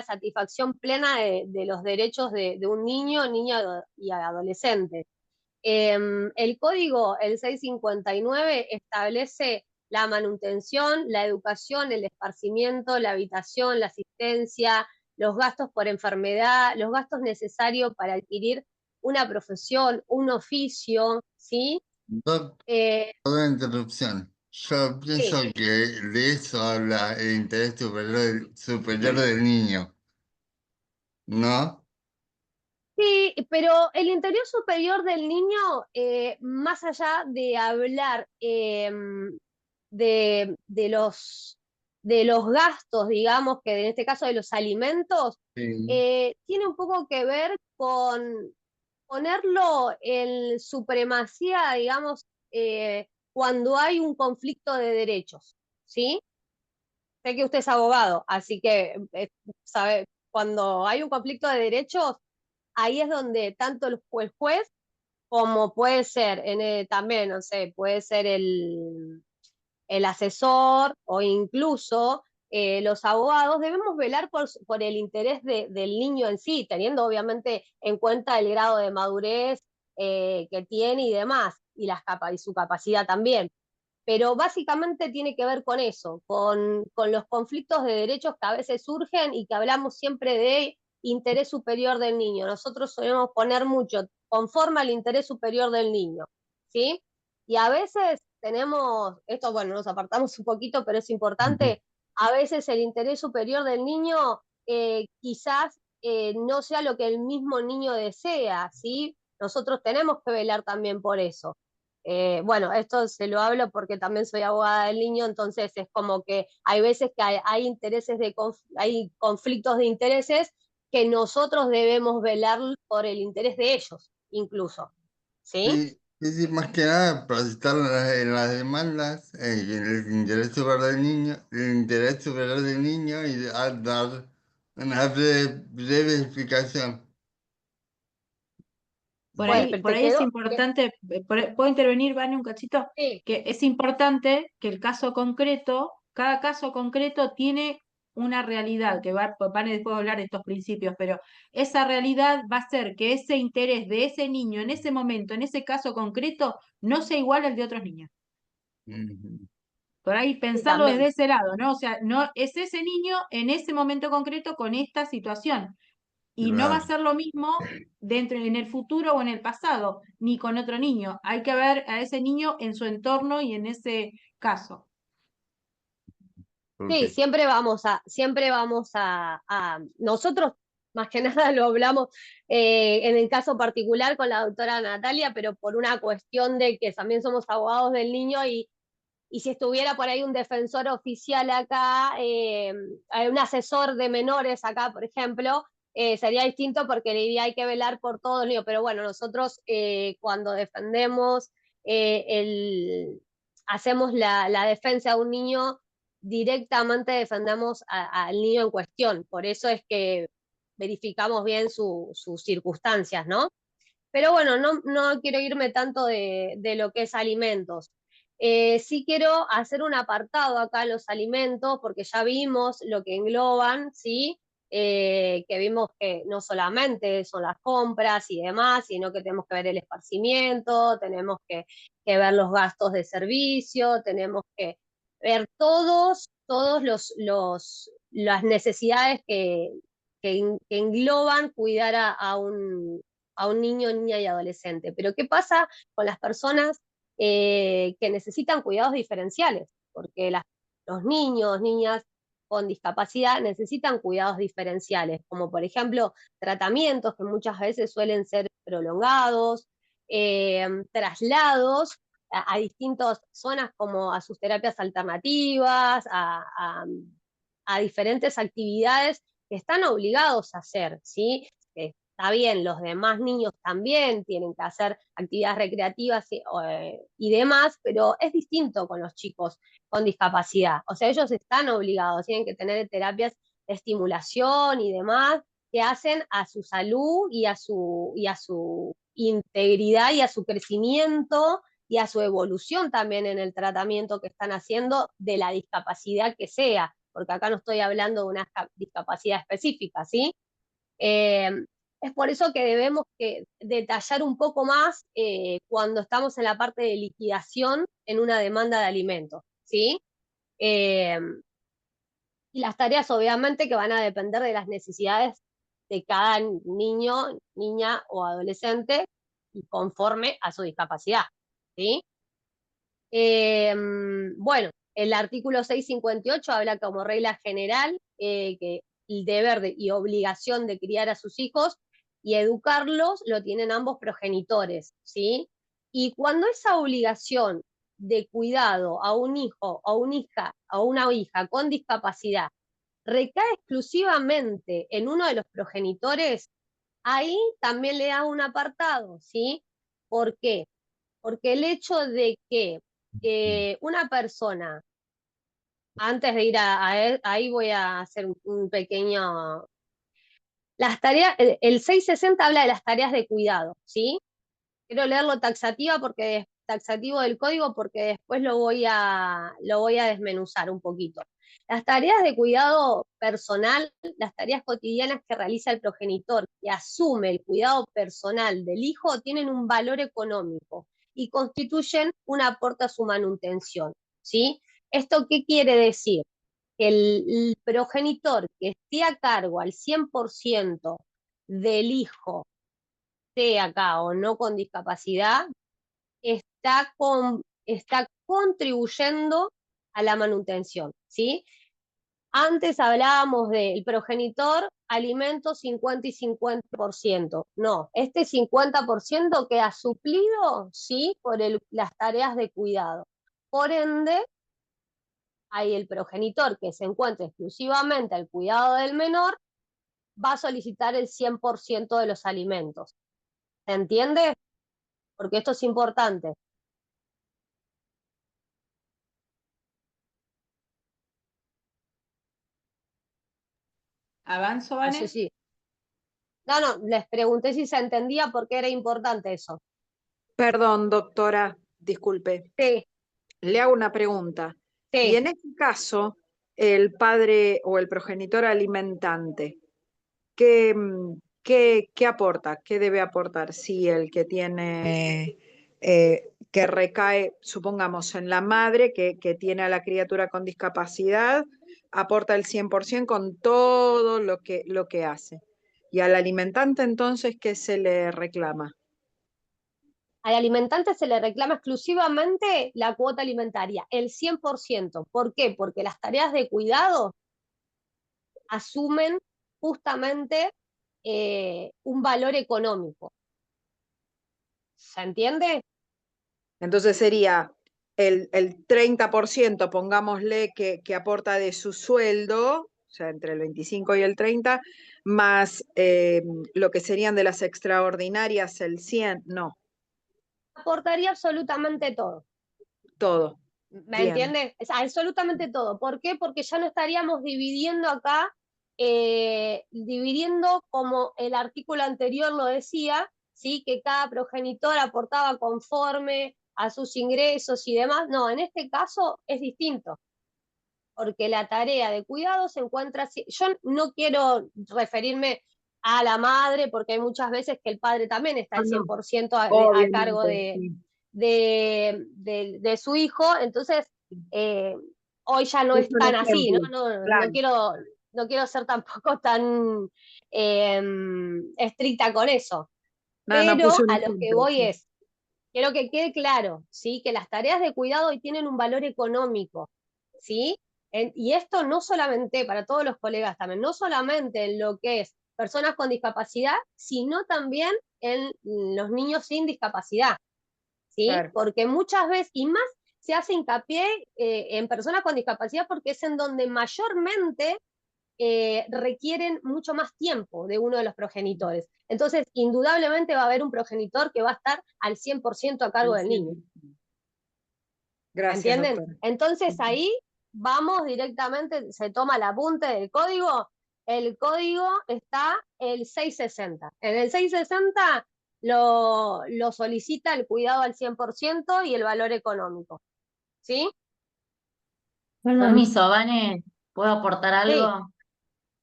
satisfacción plena de los derechos de un niño, niña y adolescente. El código, el 659, establece la manutención, la educación, el esparcimiento, la habitación, la asistencia, los gastos por enfermedad, los gastos necesarios para adquirir una profesión, un oficio, ¿sí? Toda interrupción. Yo pienso Sí. que de eso habla el interés superior del niño, ¿no? Sí, pero el interior superior del niño, más allá de hablar de los gastos, digamos, que en este caso de los alimentos, Sí. tiene un poco que ver con ponerlo en supremacía, digamos, cuando hay un conflicto de derechos, ¿sí? Sé que usted es abogado, así que sabe, cuando hay un conflicto de derechos, ahí es donde tanto el juez como puede ser también, no sé, puede ser el asesor o incluso los abogados debemos velar por el interés del niño en sí, teniendo obviamente en cuenta el grado de madurez que tiene y demás, y su capacidad también. Pero básicamente tiene que ver con eso, con los conflictos de derechos que a veces surgen y que hablamos siempre de interés superior del niño. Nosotros solemos poner mucho conforme al interés superior del niño, ¿sí? Y a veces tenemos, esto bueno, nos apartamos un poquito, pero es importante, a veces el interés superior del niño quizás no sea lo que el mismo niño desea, ¿sí? Nosotros tenemos que velar también por eso. Bueno, esto se lo hablo porque también soy abogada del niño, entonces es como que hay veces que hay intereses hay conflictos de intereses que nosotros debemos velar por el interés de ellos, incluso, ¿sí? Sí, sí, sí, más que nada, para citar las demandas, el interés superior del niño, el interés superior del niño y dar una breve explicación. Por Bueno, ahí, pero por te ahí es quedó, importante, ¿puedo intervenir, Vane, un cachito? sí, Que es importante que el caso concreto, cada caso concreto tiene una realidad, que Vane después va a hablar de estos principios, pero esa realidad va a ser que ese interés de ese niño en ese momento, en ese caso concreto, no sea igual al de otros niños. Ujú. Por ahí sí, pensarlo también. desde ese lado, ¿no? O sea, no es ese niño en ese momento concreto con esta situación. Y no va a Claro. ser lo mismo dentro, en el futuro o en el pasado, ni con otro niño. Hay que ver a ese niño en su entorno y en ese caso. Sí, Ok. siempre vamos nosotros más que nada lo hablamos en el caso particular con la doctora Natalia, pero por una cuestión de que también somos abogados del niño y si estuviera por ahí un defensor oficial acá, un asesor de menores acá, por ejemplo, sería distinto porque le diría hay que velar por todo el niño, pero bueno, nosotros cuando defendemos, hacemos la defensa de un niño, directamente defendemos al niño en cuestión, por eso es que verificamos bien sus circunstancias, ¿no? Pero bueno, no quiero irme tanto de lo que es alimentos. Sí quiero hacer un apartado acá en los alimentos, porque ya vimos lo que engloban, ¿sí? Que vimos que no solamente son las compras y demás, sino que tenemos que ver el esparcimiento, tenemos que ver los gastos de servicio, tenemos que ver todos las necesidades que engloban cuidar a un niño, niña y adolescente. Pero ¿qué pasa con las personas que necesitan cuidados diferenciales? Porque los niños, niñas con discapacidad necesitan cuidados diferenciales, como por ejemplo tratamientos que muchas veces suelen ser prolongados, traslados a distintas zonas como a sus terapias alternativas, a diferentes actividades que están obligados a hacer, ¿sí? Está bien, los demás niños también tienen que hacer actividades recreativas y demás, pero es distinto con los chicos con discapacidad. O sea, ellos están obligados, tienen que tener terapias de estimulación y demás que hacen a su salud y a su integridad y a su crecimiento y a su evolución también en el tratamiento que están haciendo de la discapacidad que sea, porque acá no estoy hablando de una discapacidad específica, ¿sí? Eh, es por eso que debemos detallar un poco más cuando estamos en la parte de liquidación en una demanda de alimentos, ¿sí? Eh, y las tareas obviamente que van a depender de las necesidades de cada niño, niña o adolescente y conforme a su discapacidad, ¿sí? Bueno, el artículo 658 habla como regla general que el deber y obligación de criar a sus hijos y educarlos lo tienen ambos progenitores, ¿sí? Y cuando esa obligación de cuidado a un hijo o una hija con discapacidad recae exclusivamente en uno de los progenitores, ahí también le da un apartado, ¿sí? ¿Por qué? Porque el hecho de que una persona, antes de ir ahí voy a hacer un pequeño... Las tareas, el 660 habla de las tareas de cuidado, ¿sí? Quiero leerlo taxativa porque taxativo del código porque después lo voy a desmenuzar un poquito. Las tareas de cuidado personal, las tareas cotidianas que realiza el progenitor, que asume el cuidado personal del hijo, tienen un valor económico y constituyen un aporte a su manutención, ¿sí? ¿Esto qué quiere decir? Que el progenitor que esté a cargo al 100% del hijo, esté acá o no con discapacidad, está contribuyendo a la manutención, ¿sí? Antes hablábamos del progenitor, alimentos 50 y 50%. No, este 50% queda suplido, ¿sí? Por las tareas de cuidado. Por ende, hay el progenitor que se encuentra exclusivamente al cuidado del menor, va a solicitar el 100% de los alimentos. ¿Se entiende? Porque esto es importante. ¿Avanzo, No Vane? sé si. No, les pregunté si se entendía por qué era importante eso. Perdón, doctora, disculpe. Sí, Le hago una pregunta. Y sí. en este caso, el padre o el progenitor alimentante, ¿qué, qué aporta? ¿Qué debe aportar? Si el que tiene, que recae, supongamos, en la madre que tiene a la criatura con discapacidad, aporta el 100% con todo lo que hace. Y al alimentante, entonces, ¿qué se le reclama? Al alimentante se le reclama exclusivamente la cuota alimentaria, el 100%. ¿Por qué? Porque las tareas de cuidado asumen justamente un valor económico. ¿Se entiende? Entonces sería el 30%, pongámosle, que aporta de su sueldo, o sea, entre el 25 y el 30, más lo que serían de las extraordinarias, el 100, no, Aportaría absolutamente todo. todo. ¿Me Bien, entiendes? Es absolutamente todo. ¿Por qué? Porque ya no estaríamos dividiendo acá, dividiendo como el artículo anterior lo decía, ¿sí? Que cada progenitor aportaba conforme a sus ingresos y demás. No, en este caso es distinto, porque la tarea de cuidado se encuentra. Yo no quiero referirme a la madre, porque hay muchas veces que el padre también está no, al no, 100% a cargo obviamente, sí, de su hijo, entonces hoy ya no es es un tan así, ¿no? ejemplo, No claro. quiero ser tampoco tan estricta con eso, No, no, pero puse un a lo que ejemplo, voy sí. es, quiero que quede claro, ¿sí? Que las tareas de cuidado hoy tienen un valor económico, ¿sí? Y esto no solamente para todos los colegas también, no solamente en lo que es personas con discapacidad, sino también en los niños sin discapacidad, ¿sí? Claro. Porque muchas veces, y más se hace hincapié en personas con discapacidad porque es en donde mayormente requieren mucho más tiempo de uno de los progenitores. Entonces, indudablemente va a haber un progenitor que va a estar al 100% a cargo del niño. Gracias, ¿Entienden? doctora. Entonces ahí vamos directamente, se toma el apunte del código, el código está el 660. En el 660 lo solicita el cuidado al 100% y el valor económico. ¿Sí? Perdón, Permiso, Vane, ¿puedo aportar Sí, algo?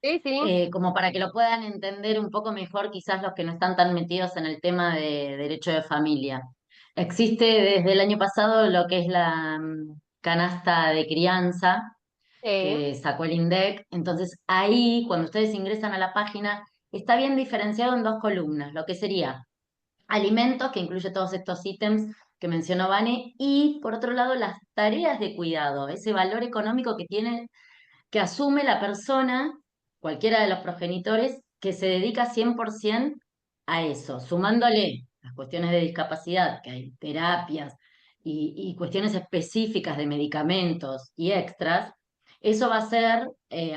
sí. Como para que lo puedan entender un poco mejor quizás los que no están tan metidos en el tema de derecho de familia. Existe desde el año pasado lo que es la canasta de crianza Sí. que sacó el INDEC. Entonces ahí, cuando ustedes ingresan a la página, está bien diferenciado en dos columnas, lo que sería alimentos, que incluye todos estos ítems que mencionó Vane, y por otro lado las tareas de cuidado, ese valor económico que tiene, que asume la persona, cualquiera de los progenitores, que se dedica 100% a eso, sumándole las cuestiones de discapacidad, que hay terapias y cuestiones específicas de medicamentos y extras, eso va a ser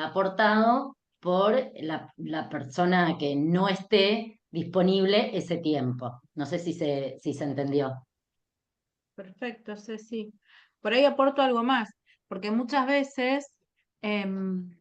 aportado por la persona que no esté disponible ese tiempo. No sé si se entendió. Perfecto, Ceci. Por ahí aporto algo más, porque muchas veces el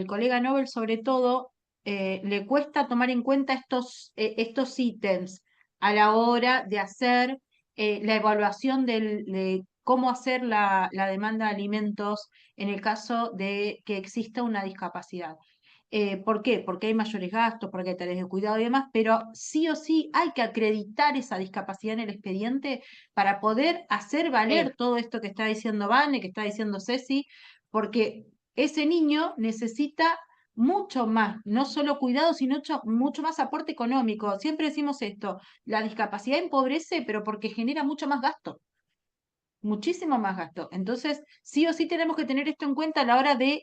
colega Nobel, sobre todo, le cuesta tomar en cuenta estos ítems a la hora de hacer la evaluación de cómo hacer la demanda de alimentos en el caso de que exista una discapacidad. ¿Por qué? Porque hay mayores gastos, porque hay tareas de cuidado y demás, pero sí o sí hay que acreditar esa discapacidad en el expediente para poder hacer valer todo esto que está diciendo Vane, que está diciendo Ceci, porque ese niño necesita mucho más, no solo cuidado, sino mucho más aporte económico. Siempre decimos esto, la discapacidad empobrece, pero porque genera mucho más gasto. Muchísimo más gasto. Entonces, sí o sí tenemos que tener esto en cuenta a la hora de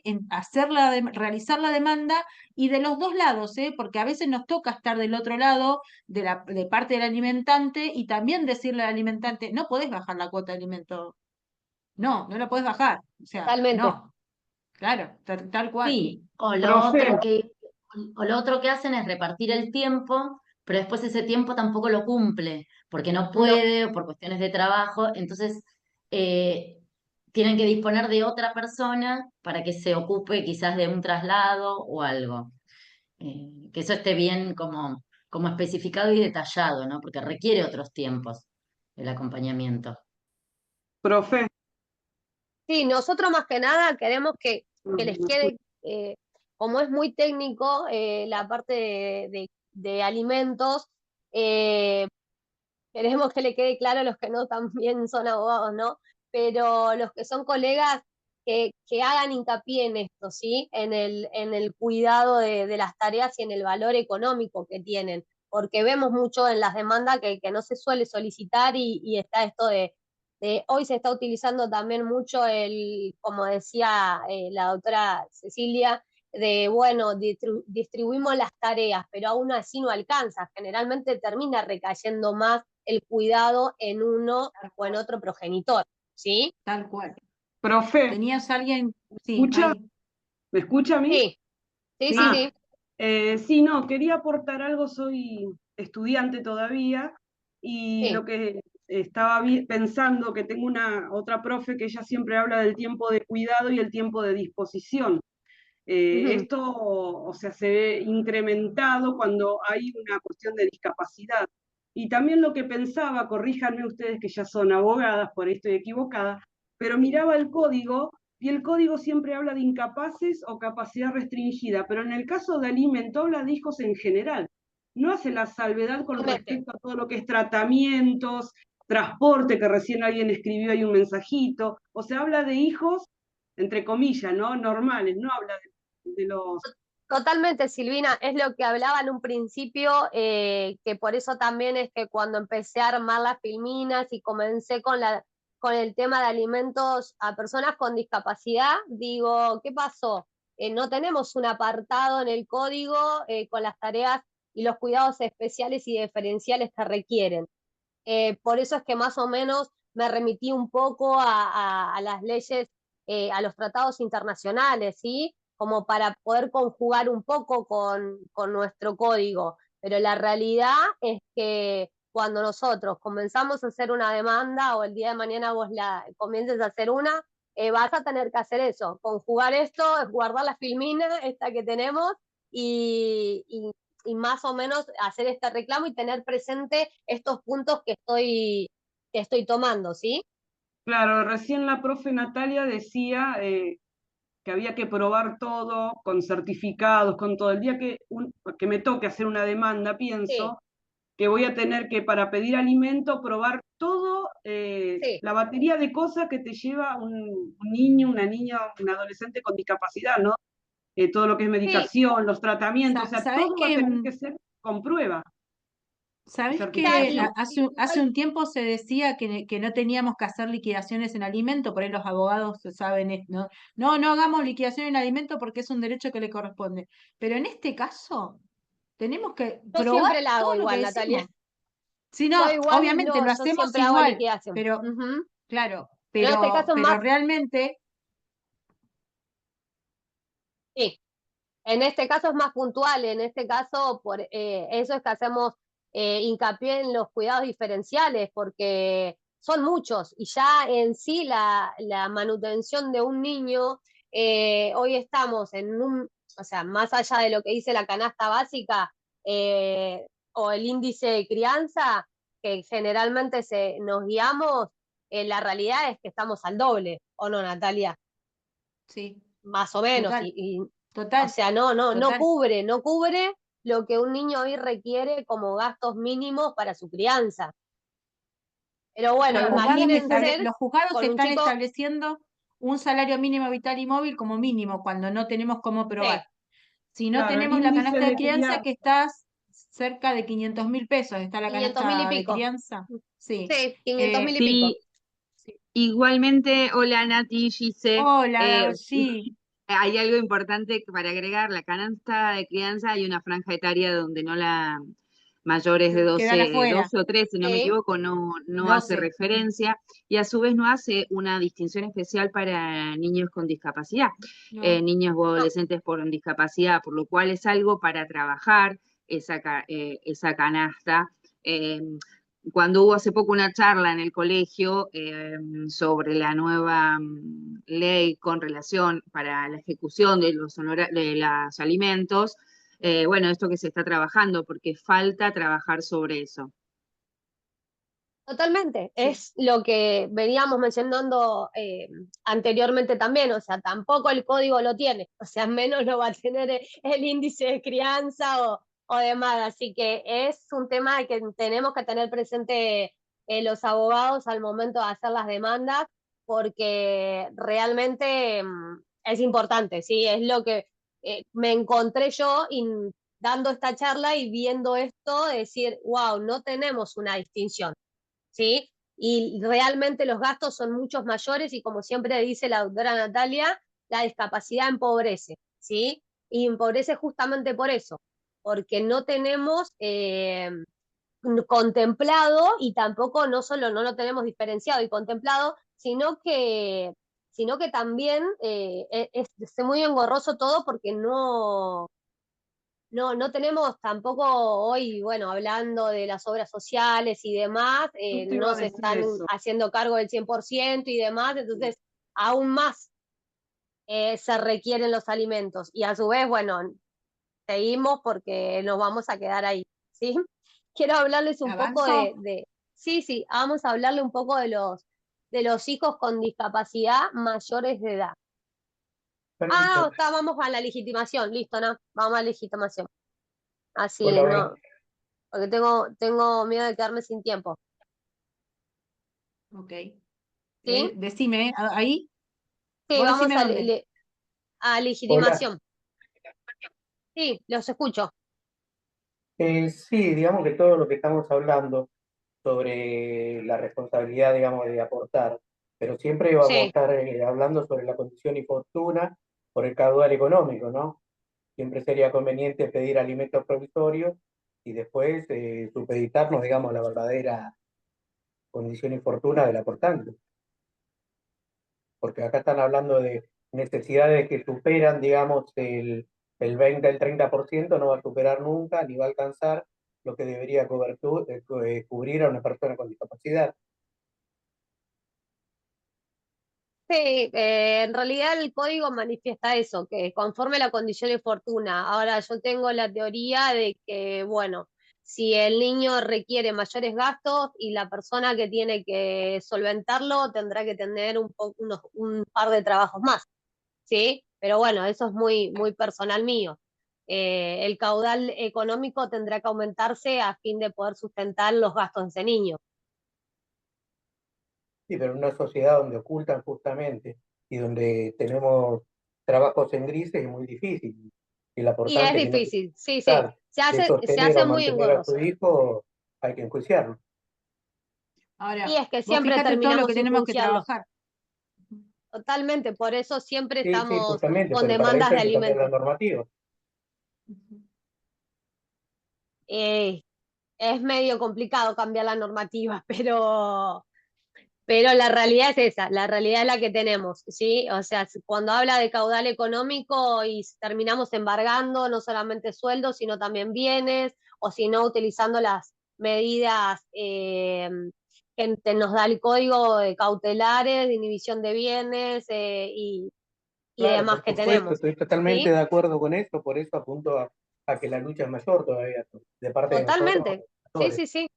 realizar la demanda y de los dos lados, ¿eh? Porque a veces nos toca estar del otro lado, de parte del alimentante, y también decirle al alimentante, no podés bajar la cuota de alimento. No, no la podés bajar. O sea, Totalmente. no. Claro, tal cual. Sí, o lo Profe, otro que hacen es repartir el tiempo, pero después ese tiempo tampoco lo cumple, porque no No, puede o por cuestiones de trabajo, entonces eh, tienen que disponer de otra persona para que se ocupe quizás de un traslado o algo. Que eso esté bien como especificado y detallado, ¿no? Porque requiere otros tiempos el acompañamiento. profe, sí, nosotros más que nada queremos que les quede, como es muy técnico la parte de alimentos, eh, queremos que le quede claro a los que no también son abogados, ¿no? Pero los que son colegas, que hagan hincapié en esto, ¿sí? En el cuidado de las tareas y en el valor económico que tienen, porque vemos mucho en las demandas que no se suele solicitar y está esto hoy se está utilizando también mucho como decía la doctora Cecilia, bueno, distribuimos las tareas, pero aún así no alcanza. Generalmente termina recayendo más el cuidado en uno o en otro progenitor, ¿sí? Tal cual. profe, ¿Tenías alguien? ¿me Sí, escucha? ahí. ¿Me escucha a mí? Sí, sí, sí, Ah, sí. sí, no, quería aportar algo, soy estudiante todavía y Sí. lo que estaba pensando que tengo una otra profe que ella siempre habla del tiempo de cuidado y el tiempo de disposición. Esto, o sea, se ve incrementado cuando hay una cuestión de discapacidad. Y también lo que pensaba, corríjanme ustedes que ya son abogadas, por ahí estoy equivocada, pero miraba el código y el código siempre habla de incapaces o capacidad restringida, pero en el caso de alimento habla de hijos en general. No hace la salvedad con respecto a todo lo que es tratamientos, transporte, que recién alguien escribió ahí un mensajito, o sea, habla de hijos, entre comillas, ¿no? Normales, no habla de los... Totalmente, Silvina, es lo que hablaba en un principio, que por eso también es que cuando empecé a armar las filminas y comencé con el tema de alimentos a personas con discapacidad, digo, ¿qué pasó? No tenemos un apartado en el código con las tareas y los cuidados especiales y diferenciales que requieren. Por eso es que más o menos me remití un poco a las leyes, a los tratados internacionales, ¿sí? Como para poder conjugar un poco con nuestro código. Pero la realidad es que cuando nosotros comenzamos a hacer una demanda o el día de mañana vos comiences a hacer una, vas a tener que hacer eso, conjugar esto, guardar la filmina, esta que tenemos, y más o menos hacer este reclamo y tener presente estos puntos que estoy tomando, ¿sí? Claro, recién la profe Natalia decía que había que probar todo con certificados, con todo. El día que me toque hacer una demanda, Sí, pienso que voy a tener que, para pedir alimento, probar todo, sí. la batería de cosas que te lleva un niño, una niña, un adolescente con discapacidad, ¿no? Todo lo que es Sí, medicación, los tratamientos, o sea, ¿Sabés todo va a que, tener que ser con prueba, sabés que certificación. hace un tiempo se decía que no teníamos que hacer liquidaciones en alimento, por ahí los abogados saben, ¿no? No hagamos liquidación en alimento porque es un derecho que le corresponde. Pero en este caso, tenemos que yo probar siempre la hago todo lo que igual, Natalia. decimos. Si Yo no, igual obviamente no, lo yo hacemos siempre hago igual, liquidación. pero, claro, Pero en este caso es pero más, realmente, sí, en este caso es más puntual, en este caso por eso es que hacemos hincapié en los cuidados diferenciales, porque son muchos y ya en sí la manutención de un niño, hoy estamos o sea, más allá de lo que dice la canasta básica, o el índice de crianza, que generalmente nos guiamos, la realidad es que estamos al doble, ¿o no, Natalia? Sí, Más o menos, total, o total, sea, no total. cubre lo que un niño hoy requiere como gastos mínimos para su crianza. Pero bueno, Los imagínense juzgados con un están chico, estableciendo un salario mínimo vital y móvil como mínimo cuando no tenemos cómo probar. Si no Claro, el tenemos la índice canasta de de crianza, crianza. que está cerca de 500.000 pesos, está la 500.000 y canasta de pico. crianza. Sí. Sí, 500.000 y pico. Sí, igualmente, hola Nati, Gise. Hola, sí. Hay algo importante para agregar, la canasta de crianza hay una franja etaria donde mayores de Quedan afuera. 12 o 13, si no me Sí. equivoco, no hace 12. referencia, y a su vez no hace una distinción especial para niños con discapacidad, No. niños o adolescentes con discapacidad, por lo cual es algo para trabajar esa canasta. Cuando hubo hace poco una charla en el colegio sobre la nueva ley con relación para la ejecución de los alimentos, bueno, esto que se está trabajando, porque falta trabajar sobre eso. Totalmente, Sí. es lo que veníamos mencionando anteriormente también, o sea, tampoco el código lo tiene, o sea, menos lo va a tener el índice de crianza o demás, así que es un tema que tenemos que tener presente los abogados al momento de hacer las demandas, porque realmente es importante, ¿sí? Es lo que me encontré yo dando esta charla y viendo esto, decir, wow, no tenemos una distinción. ¿Sí? Y realmente los gastos son muchos mayores y como siempre dice la doctora Natalia, la discapacidad empobrece, ¿sí? Y empobrece justamente por eso, porque no tenemos contemplado y tampoco no solo no lo tenemos diferenciado y contemplado, sino que también es muy engorroso todo porque no tenemos tampoco hoy, bueno, hablando de las obras sociales y demás, Justo iba no a se decir están eso. haciendo cargo del 100% y demás, entonces aún más se requieren los alimentos. Y a su vez, bueno, seguimos porque nos vamos a quedar ahí, ¿sí? Quiero hablarles un poco ¿Avanzo? sí, vamos a hablarle un poco de los hijos con discapacidad mayores de edad. Permiso. Vamos a la legitimación, listo, ¿no? Vamos a la legitimación. Así Hola, no, porque tengo miedo de quedarme sin tiempo. Ok. ¿Sí? Decime, ahí. Sí, Vos vamos decime dónde. a Hola. legitimación. Sí, los escucho. Sí, digamos que todo lo que estamos hablando sobre la responsabilidad, digamos, de aportar, pero siempre vamos a Sí, estar hablando sobre la condición y fortuna por el caudal económico, ¿no? Siempre sería conveniente pedir alimentos provisorios y después supeditarnos, digamos, a la verdadera condición y fortuna del aportante. Porque acá están hablando de necesidades que superan, digamos, el 20, el 30%, no va a superar nunca, ni va a alcanzar lo que debería cubrir a una persona con discapacidad. sí, en realidad el código manifiesta eso, que conforme la condición de fortuna. Ahora yo tengo la teoría de que, bueno, si el niño requiere mayores gastos y la persona que tiene que solventarlo tendrá que tener un par de trabajos más, ¿sí? Pero bueno, eso es muy, muy personal mío. El caudal económico tendrá que aumentarse a fin de poder sustentar los gastos de ese niño. Sí, pero en una sociedad donde ocultan justamente y donde tenemos trabajos en grises es muy difícil. El Y es aportante que no tiene difícil, sí, sí. capacidad de Se sostener hace o muy mantener a engorroso. su hijo, hay que enjuiciarlo. Y Ahora, es que vos siempre fíjate todo lo que terminamos tenemos que enjuiciarlo. trabajar. Totalmente, por eso siempre Sí, sí, estamos justamente, con pero para demandas eso de hay que cambiar la alimentos. normativa. Eh, es medio complicado cambiar la normativa, pero la realidad es esa, la realidad es la que tenemos, ¿sí? O sea, cuando habla de caudal económico y terminamos embargando no solamente sueldos, sino también bienes, o si no, utilizando las medidas que nos da el código de cautelares, de inhibición de bienes y Claro, demás por que supuesto, tenemos, estoy totalmente ¿sí? de acuerdo con eso, por eso apunto a que la lucha es mayor todavía de parte de nosotros. Totalmente. Sí, sí.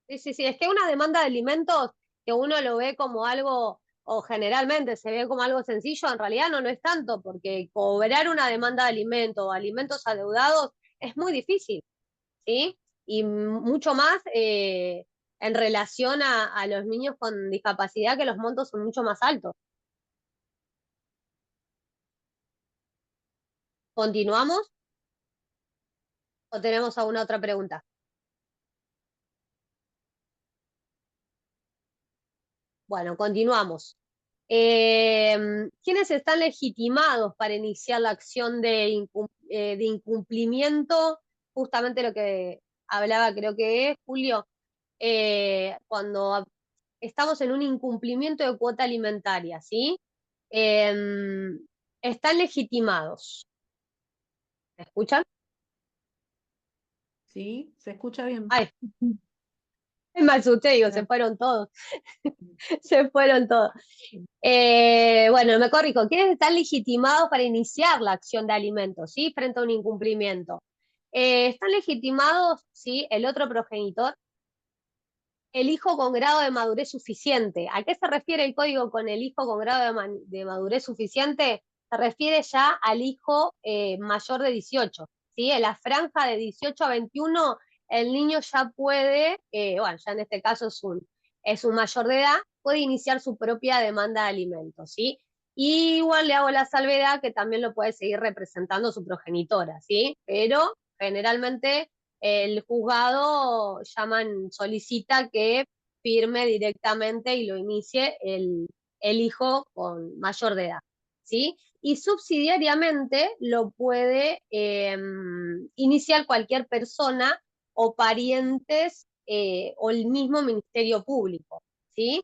Es que una demanda de alimentos que uno lo ve como algo, o generalmente se ve como algo sencillo, en realidad no es tanto, porque cobrar una demanda de alimentos o alimentos adeudados es muy difícil, ¿sí? Y mucho más en relación a los niños con discapacidad, que los montos son mucho más altos. ¿Continuamos? ¿O tenemos alguna otra pregunta? Bueno, continuamos. ¿Quiénes están legitimados para iniciar la acción de incumplimiento? Justamente lo que hablaba, creo que es Julio, cuando estamos en un incumplimiento de cuota alimentaria, ¿sí? Están legitimados. ¿Me escuchan? Sí, se escucha bien. Ay, me asusté, digo, se fueron todos. Se fueron todos. Bueno, me corrijo. ¿Quiénes están legitimados para iniciar la acción de alimentos, ¿sí? Frente a un incumplimiento? Están legitimados, ¿sí? El otro progenitor, el hijo con grado de madurez suficiente. ¿A qué se refiere el código con el hijo con grado de madurez suficiente? Se refiere ya al hijo mayor de 18, ¿sí? En la franja de 18 a 21, el niño ya puede, bueno, ya en este caso es un mayor de edad, puede iniciar su propia demanda de alimentos, ¿sí? Y igual le hago la salvedad que también lo puede seguir representando su progenitora, ¿sí? Pero generalmente el juzgado solicita que firme directamente y lo inicie el hijo con mayor de edad, ¿sí? Y subsidiariamente lo puede iniciar cualquier persona o parientes o el mismo Ministerio Público, ¿sí?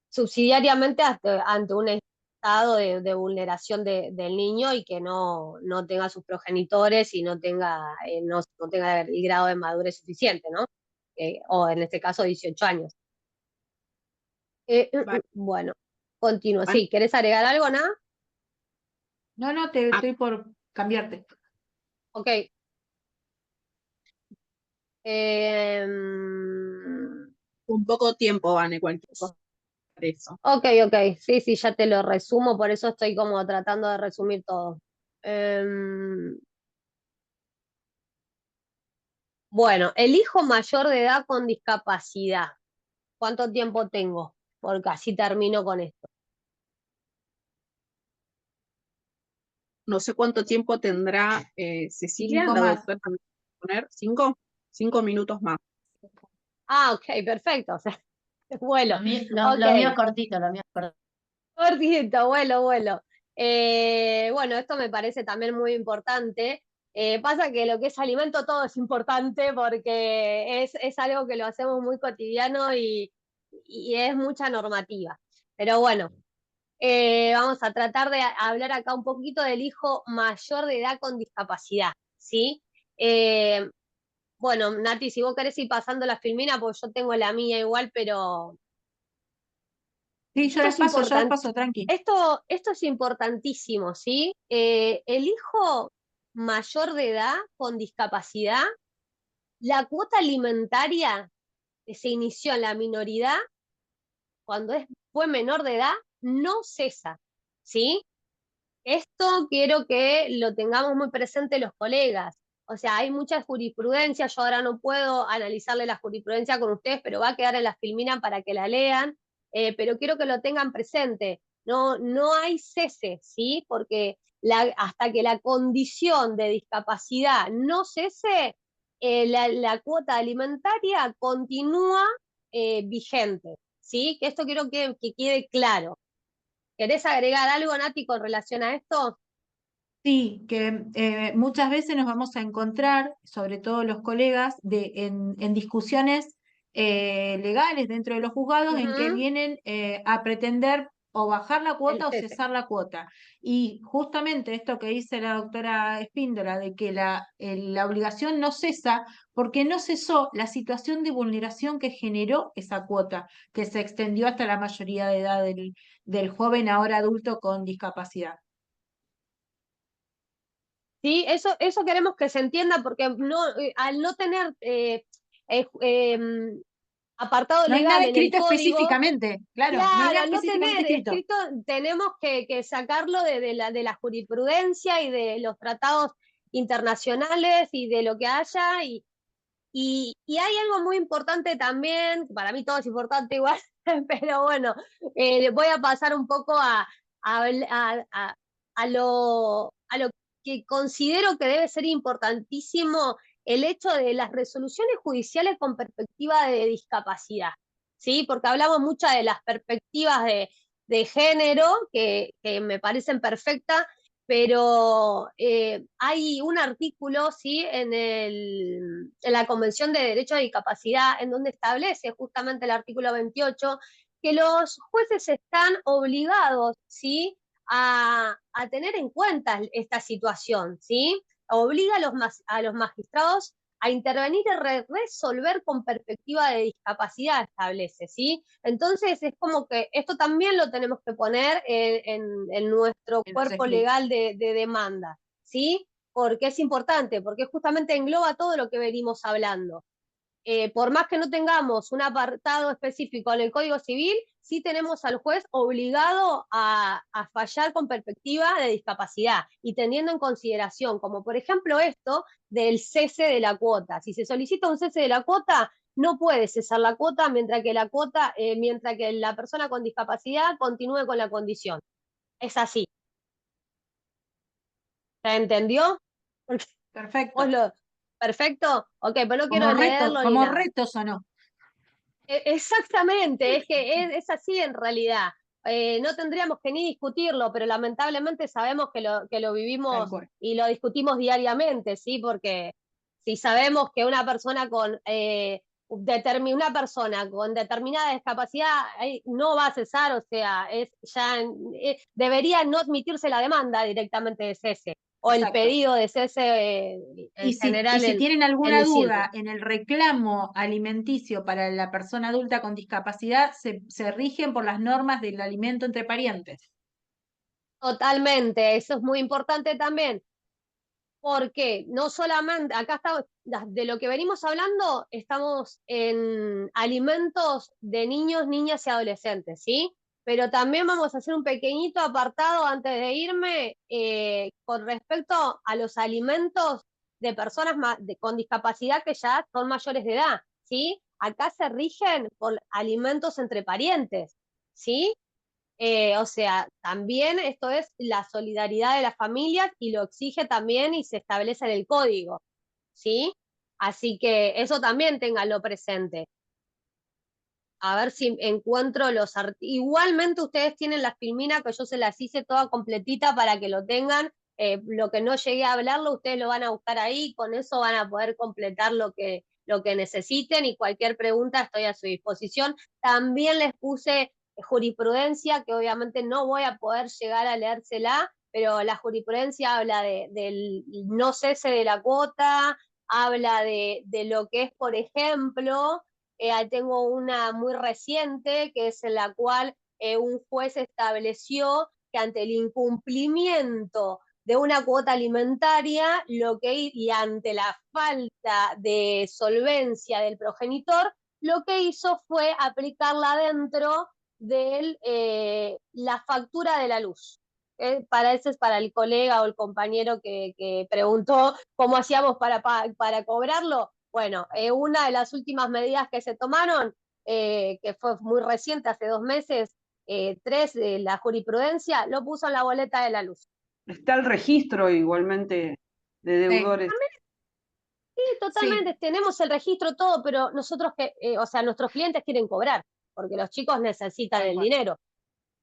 Subsidiariamente ante un estado de vulneración del niño y que no tenga sus progenitores y no tenga el grado de madurez suficiente, ¿no? O en este caso 18 años. Vale. Bueno, continúo. Vale. Sí, ¿querés agregar algo, Ana? No, estoy por cambiarte. Ok. Un poco tiempo, Vane, cualquier cosa de eso. Ok, sí, ya te lo resumo, por eso estoy como tratando de resumir todo. Bueno, el hijo mayor de edad con discapacidad. ¿Cuánto tiempo tengo? Porque así termino con esto. No sé cuánto tiempo tendrá Cecilia, 5 la más. doctora, poner 5 minutos más. Ah, ok, perfecto. O sea, vuelo. Lo mío Ok. es cortito, lo mío es cortito. Cortito, vuelo. Bueno, esto me parece también muy importante. Pasa que lo que es alimento todo es importante porque es algo que lo hacemos muy cotidiano y es mucha normativa. Pero bueno, vamos a tratar de hablar acá un poquito del hijo mayor de edad con discapacidad, ¿sí? Bueno, Nati, si vos querés ir pasando la filmina, porque yo tengo la mía igual, pero Sí, yo las paso, tranqui. esto es importantísimo, ¿sí? El hijo mayor de edad con discapacidad, la cuota alimentaria que se inició en la minoridad, cuando fue menor de edad, no cesa, ¿sí? Esto quiero que lo tengamos muy presente los colegas. O sea, hay mucha jurisprudencia, yo ahora no puedo analizarle la jurisprudencia con ustedes, pero va a quedar en la filmina para que la lean, pero quiero que lo tengan presente. No hay cese, ¿sí? Porque hasta que la condición de discapacidad no cese, la cuota alimentaria continúa vigente, ¿sí? Que esto quiero que quede claro. ¿Querés agregar algo, Nati, con relación a esto? Sí, que muchas veces nos vamos a encontrar, sobre todo los colegas, en discusiones legales dentro de los juzgados en que vienen a pretender o bajar la cuota o cesar la cuota. Y justamente esto que dice la doctora Espíndola, de que la obligación no cesa porque no cesó la situación de vulneración que generó esa cuota, que se extendió hasta la mayoría de edad del joven ahora adulto con discapacidad. ¿sí? Eso queremos que se entienda porque al no tener apartado No hay legal nada en el escrito código, específicamente, claro, no hay claro, nada al no específicamente tener escrito. escrito, tenemos que sacarlo de la jurisprudencia y de los tratados internacionales y de lo que haya. Y hay algo muy importante también, para mí todo es importante igual, pero bueno, voy a pasar un poco a lo que considero que debe ser importantísimo, el hecho de las resoluciones judiciales con perspectiva de discapacidad, ¿sí? Porque hablamos mucho de las perspectivas de género, que me parecen perfectas, pero hay un artículo, ¿sí? En la Convención de Derechos de Discapacidad, en donde establece justamente el artículo 28, que los jueces están obligados, ¿sí? A tener en cuenta esta situación, ¿sí? Obliga a los magistrados a intervenir y resolver con perspectiva de discapacidad, establece, ¿sí? Entonces es como que esto también lo tenemos que poner en nuestro En los cuerpo escritos. legal de demanda, ¿sí? Porque es importante, porque justamente engloba todo lo que venimos hablando. Por más que no tengamos un apartado específico en el Código Civil, sí tenemos al juez obligado a fallar con perspectiva de discapacidad y teniendo en consideración, como por ejemplo esto del cese de la cuota. Si se solicita un cese de la cuota, no puede cesar la cuota mientras que la persona con discapacidad continúe con la condición. Es así. ¿Se entendió? Perfecto. ¿Perfecto? Ok, pero no quiero leerlo ni Como nada. retos o no. Exactamente, es que es así en realidad. No tendríamos que ni discutirlo, pero lamentablemente sabemos que lo Tal vivimos cual. y lo discutimos diariamente, ¿sí? Porque si sabemos que una persona una persona con determinada discapacidad no va a cesar, o sea, debería no admitirse la demanda directamente de cese o el Exacto. pedido de cese en Y general si tienen en alguna mi círculo. duda en el reclamo alimenticio para la persona adulta con discapacidad, se rigen por las normas del alimento entre parientes. Totalmente, eso es muy importante también, porque no solamente, acá está, de lo que venimos hablando, estamos en alimentos de niños, niñas y adolescentes, ¿sí? Pero también vamos a hacer un pequeñito apartado antes de irme con respecto a los alimentos de personas con discapacidad que ya son mayores de edad, ¿sí? Acá se rigen por alimentos entre parientes, ¿sí? O sea, también esto es la solidaridad de las familias y lo exige también y se establece en el código, ¿sí? Así que eso también ténganlo presente. A ver si encuentro Igualmente ustedes tienen la filmina que yo se las hice toda completita para que lo tengan. Lo que no llegué a hablarlo, ustedes lo van a buscar ahí, con eso van a poder completar lo que necesiten y cualquier pregunta estoy a su disposición. También les puse jurisprudencia, que obviamente no voy a poder llegar a leérsela, pero la jurisprudencia habla del no cese de la cuota, habla de lo que es, por ejemplo, tengo una muy reciente, que es en la cual un juez estableció que ante el incumplimiento de una cuota alimentaria y ante la falta de solvencia del progenitor, lo que hizo fue aplicarla dentro de la factura de la luz. Para eso es para el colega o el compañero que preguntó cómo hacíamos para cobrarlo. Bueno, una de las últimas medidas que se tomaron, que fue muy reciente, hace 2 meses, 3 de la jurisprudencia, lo puso en la boleta de la luz. Está el registro igualmente de deudores. Sí, totalmente, tenemos el registro todo, pero nosotros o sea, nuestros clientes quieren cobrar, porque los chicos necesitan el dinero.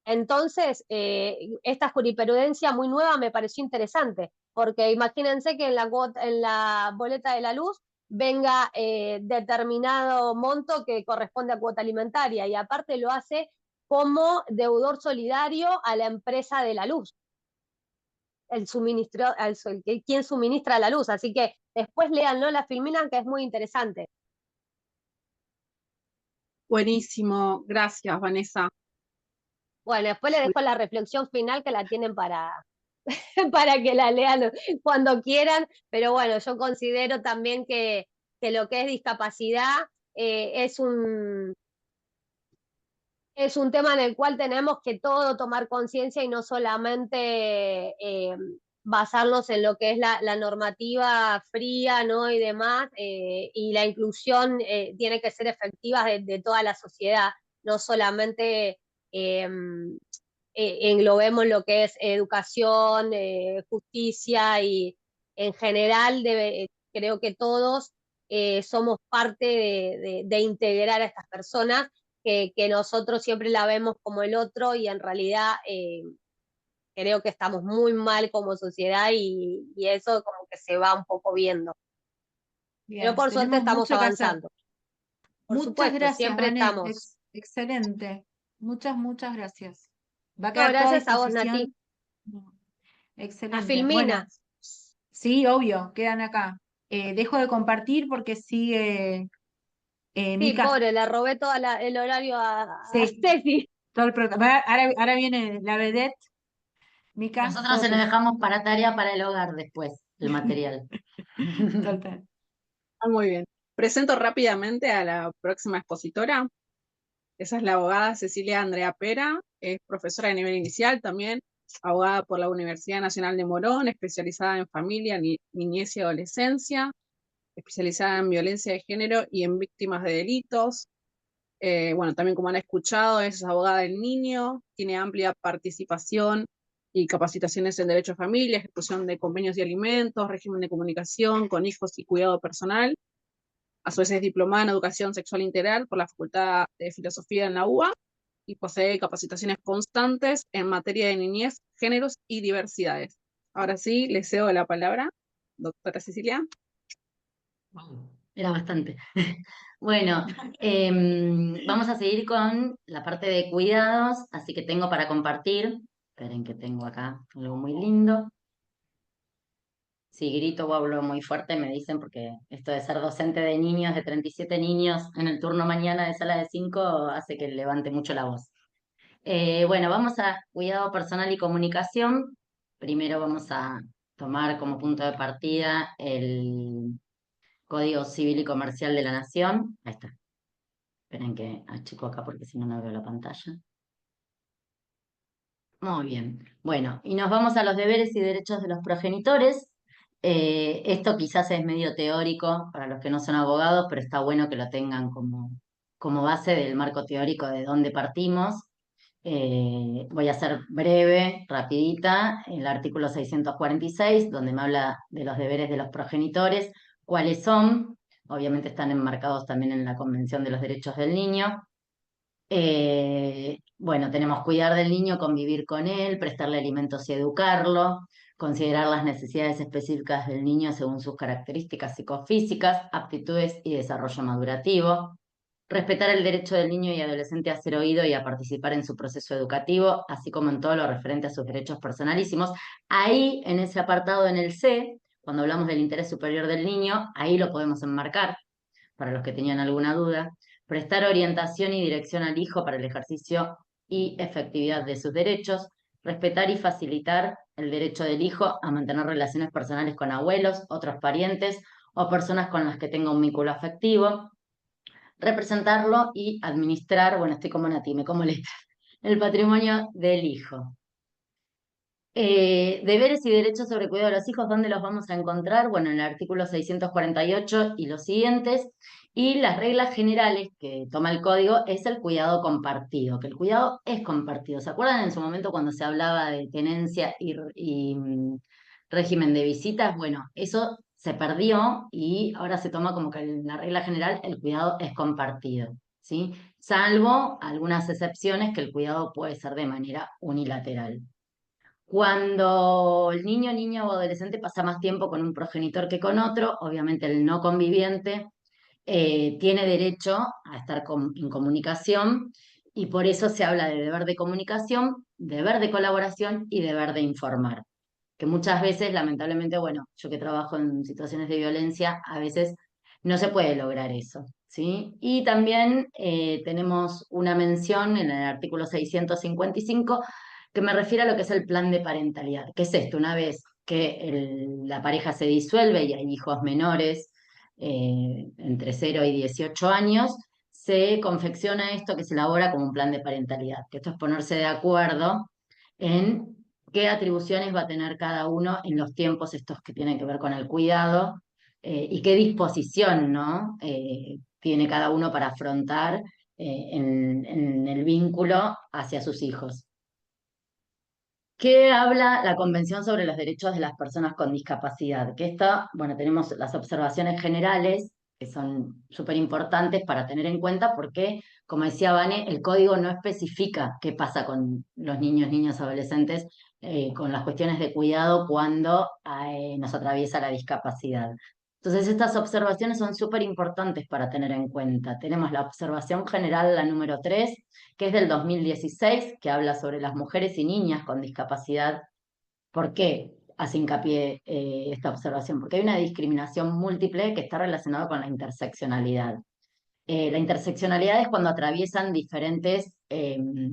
Entonces, esta jurisprudencia muy nueva me pareció interesante, porque imagínense que en la boleta de la luz venga determinado monto que corresponde a cuota alimentaria y aparte lo hace como deudor solidario a la empresa de la luz, quien suministra la luz. Así que después léanlo la filmina, que es muy interesante. Buenísimo, gracias, Vanessa. Bueno, después les dejo la reflexión final que la tienen para que la lean cuando quieran, pero bueno, yo considero también que lo que es discapacidad es un tema en el cual tenemos que todo tomar conciencia y no solamente basarnos en lo que es la normativa fría, ¿no? Y demás, y la inclusión tiene que ser efectiva de toda la sociedad, no solamente englobemos lo que es educación, justicia, y en general creo que todos somos parte de integrar a estas personas, que nosotros siempre la vemos como el otro, y en realidad creo que estamos muy mal como sociedad, y eso como que se va un poco viendo. Pero Bien, por suerte tenemos estamos mucho que hacer. avanzando. Por Muchas supuesto, gracias, siempre Vané. estamos. Excelente. Muchas gracias. Va a No, quedar toda a gracias a vos, Nati. disposición. A Excelente. Filmina. Bueno, sí, obvio, quedan acá. Dejo de compartir porque sigue Sí, Mica. pobre, le robé todo el horario a Sí, Steffi. todo el programa. Ahora viene la vedette. Mica, Nosotros todo se lo tuyo. dejamos para tarea para el hogar después, el material. Total. Muy bien. Presento rápidamente a la próxima expositora. Esa es la abogada Cecilia Andrea Pera, es profesora de nivel inicial también, abogada por la Universidad Nacional de Morón, especializada en familia, niñez y adolescencia, especializada en violencia de género y en víctimas de delitos. Bueno, también como han escuchado, es abogada del niño, tiene amplia participación y capacitaciones en derecho a familia, ejecución de convenios y alimentos, régimen de comunicación con hijos y cuidado personal. A su vez es diplomada en educación sexual integral por la Facultad de Filosofía en la UBA y posee capacitaciones constantes en materia de niñez, géneros y diversidades. Ahora sí, le cedo la palabra, doctora Cecilia. Wow, era bastante. Bueno, vamos a seguir con la parte de cuidados, así que tengo para compartir. Esperen que tengo acá algo muy lindo. Si grito o hablo muy fuerte, me dicen, porque esto de ser docente de niños, de 37 niños en el turno mañana de sala de 5, hace que levante mucho la voz. Bueno, vamos a cuidado personal y comunicación. Primero vamos a tomar como punto de partida el Código Civil y Comercial de la Nación. Ahí está. Esperen que achico acá porque si no, no veo la pantalla. Muy bien. Bueno, y nos vamos a los deberes y derechos de los progenitores. Esto quizás es medio teórico para los que no son abogados, pero está bueno que lo tengan como base del marco teórico de dónde partimos. Voy a ser breve, rapidita, el artículo 646, donde me habla de los deberes de los progenitores, cuáles son, obviamente están enmarcados también en la Convención de los Derechos del Niño. Bueno, tenemos cuidar del niño, convivir con él, prestarle alimentos y educarlo, considerar las necesidades específicas del niño según sus características psicofísicas, aptitudes y desarrollo madurativo, respetar el derecho del niño y adolescente a ser oído y a participar en su proceso educativo, así como en todo lo referente a sus derechos personalísimos. Ahí, en ese apartado, en el C, cuando hablamos del interés superior del niño, ahí lo podemos enmarcar, para los que tenían alguna duda. Prestar orientación y dirección al hijo para el ejercicio y efectividad de sus derechos, respetar y facilitar el derecho del hijo a mantener relaciones personales con abuelos, otros parientes o personas con las que tenga un vínculo afectivo, representarlo y administrar, bueno, estoy como Nati, me como letras, el patrimonio del hijo. Deberes y derechos sobre cuidado de los hijos, ¿dónde los vamos a encontrar? Bueno, en el artículo 648 y los siguientes. Y las reglas generales que toma el código es el cuidado compartido, que el cuidado es compartido. ¿Se acuerdan en su momento cuando se hablaba de tenencia y régimen de visitas? Bueno, eso se perdió y ahora se toma como que en la regla general el cuidado es compartido, ¿sí? Salvo algunas excepciones que el cuidado puede ser de manera unilateral. Cuando el niño, niña o adolescente pasa más tiempo con un progenitor que con otro, obviamente el no conviviente tiene derecho a estar en comunicación, y por eso se habla de deber de comunicación, deber de colaboración y deber de informar. Que muchas veces, lamentablemente, bueno, yo que trabajo en situaciones de violencia, a veces no se puede lograr eso, ¿sí? Y también tenemos una mención en el artículo 655 que me refiero a lo que es el plan de parentalidad. ¿Qué es esto? Una vez que la pareja se disuelve y hay hijos menores, entre 0 y 18 años, se confecciona esto que se elabora como un plan de parentalidad, que esto es ponerse de acuerdo en qué atribuciones va a tener cada uno en los tiempos estos que tienen que ver con el cuidado, y qué disposición, ¿no? Tiene cada uno para afrontar en el vínculo hacia sus hijos. ¿Qué habla la Convención sobre los Derechos de las Personas con Discapacidad? Que esta, bueno, tenemos las observaciones generales, que son súper importantes para tener en cuenta porque, como decía Vane, el código no especifica qué pasa con los niños, niñas, adolescentes, con las cuestiones de cuidado cuando nos atraviesa la discapacidad. Entonces, estas observaciones son súper importantes para tener en cuenta. Tenemos la observación general, la número 3, que es del 2016, que habla sobre las mujeres y niñas con discapacidad. ¿Por qué hace hincapié esta observación? Porque hay una discriminación múltiple que está relacionada con la interseccionalidad. La interseccionalidad es cuando atraviesan diferentes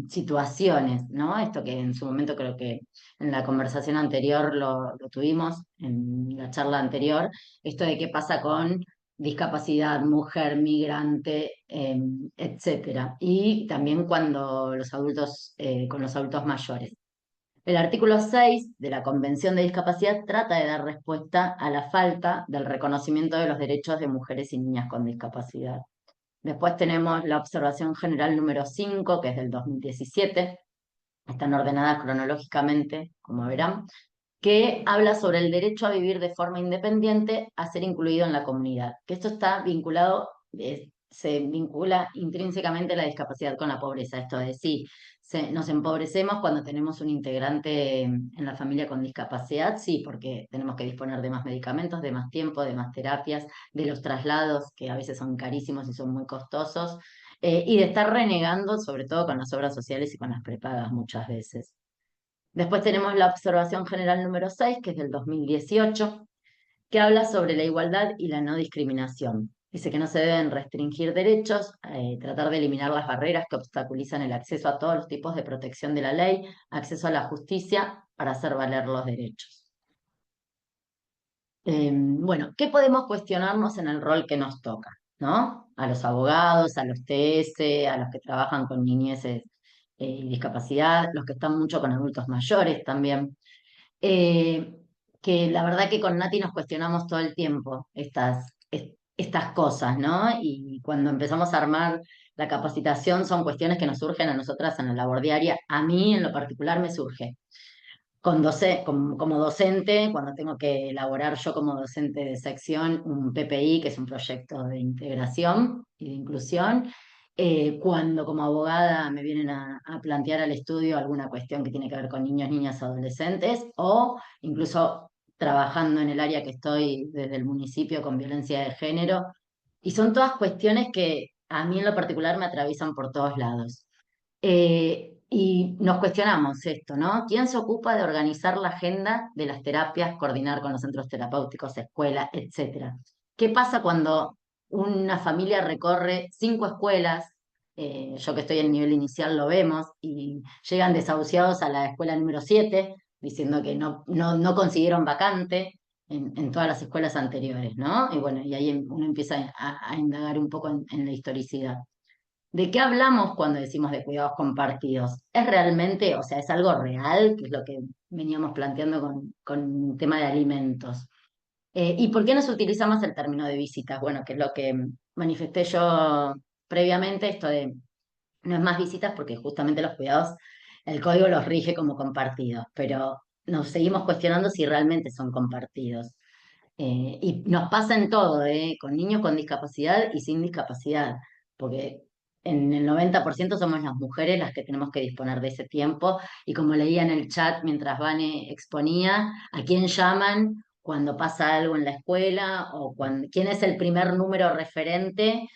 situaciones, ¿no? Esto que en su momento creo que en la conversación anterior lo tuvimos, en la charla anterior, esto de qué pasa con discapacidad, mujer, migrante, etcétera. Y también cuando los adultos, con los adultos mayores. El artículo 6 de la Convención de Discapacidad trata de dar respuesta a la falta del reconocimiento de los derechos de mujeres y niñas con discapacidad. Después tenemos la observación general número 5, que es del 2017, están ordenadas cronológicamente, como verán, que habla sobre el derecho a vivir de forma independiente, a ser incluido en la comunidad. Que esto está vinculado, se vincula intrínsecamente la discapacidad con la pobreza. Esto es, sí, nos empobrecemos cuando tenemos un integrante en la familia con discapacidad, sí, porque tenemos que disponer de más medicamentos, de más tiempo, de más terapias, de los traslados, que a veces son carísimos y son muy costosos, y de estar renegando, sobre todo con las obras sociales y con las prepagas muchas veces. Después tenemos la observación general número 6, que es del 2018, que habla sobre la igualdad y la no discriminación. Dice que no se deben restringir derechos, tratar de eliminar las barreras que obstaculizan el acceso a todos los tipos de protección de la ley, acceso a la justicia para hacer valer los derechos. Bueno, ¿qué podemos cuestionarnos en el rol que nos toca? ¿No? A los abogados, a los TS, a los que trabajan con niñeces y discapacidad, los que están mucho con adultos mayores también. Que la verdad que con Nati nos cuestionamos todo el tiempo estas cosas, ¿no? Y cuando empezamos a armar la capacitación son cuestiones que nos surgen a nosotras en la labor diaria. A mí en lo particular me surge. Como docente, cuando tengo que elaborar yo como docente de sección un PPI, que es un proyecto de integración y de inclusión, cuando como abogada me vienen a plantear al estudio alguna cuestión que tiene que ver con niños, niñas, adolescentes, o incluso trabajando en el área que estoy desde el municipio con violencia de género, y son todas cuestiones que a mí en lo particular me atraviesan por todos lados. Y nos cuestionamos esto, ¿no? ¿Quién se ocupa de organizar la agenda de las terapias, coordinar con los centros terapéuticos, escuelas, etcétera? ¿Qué pasa cuando una familia recorre 5 escuelas? Yo que estoy en nivel inicial lo vemos, y llegan desahuciados a la escuela número 7, diciendo que no consiguieron vacante en todas las escuelas anteriores, ¿no? Y bueno, y ahí uno empieza a indagar un poco en la historicidad. ¿De qué hablamos cuando decimos de cuidados compartidos? ¿Es realmente, o sea, es algo real, que es lo que veníamos planteando con el tema de alimentos? ¿Y por qué no se utiliza más el término de visitas? Bueno, que es lo que manifesté yo previamente, esto de no es más visitas porque justamente los cuidados, el código los rige como compartidos, pero nos seguimos cuestionando si realmente son compartidos. Y nos pasa en todo, con niños con discapacidad y sin discapacidad, porque en el 90% somos las mujeres las que tenemos que disponer de ese tiempo, y como leía en el chat mientras Vane exponía, ¿a quién llaman cuando pasa algo en la escuela? O quién es el primer número referente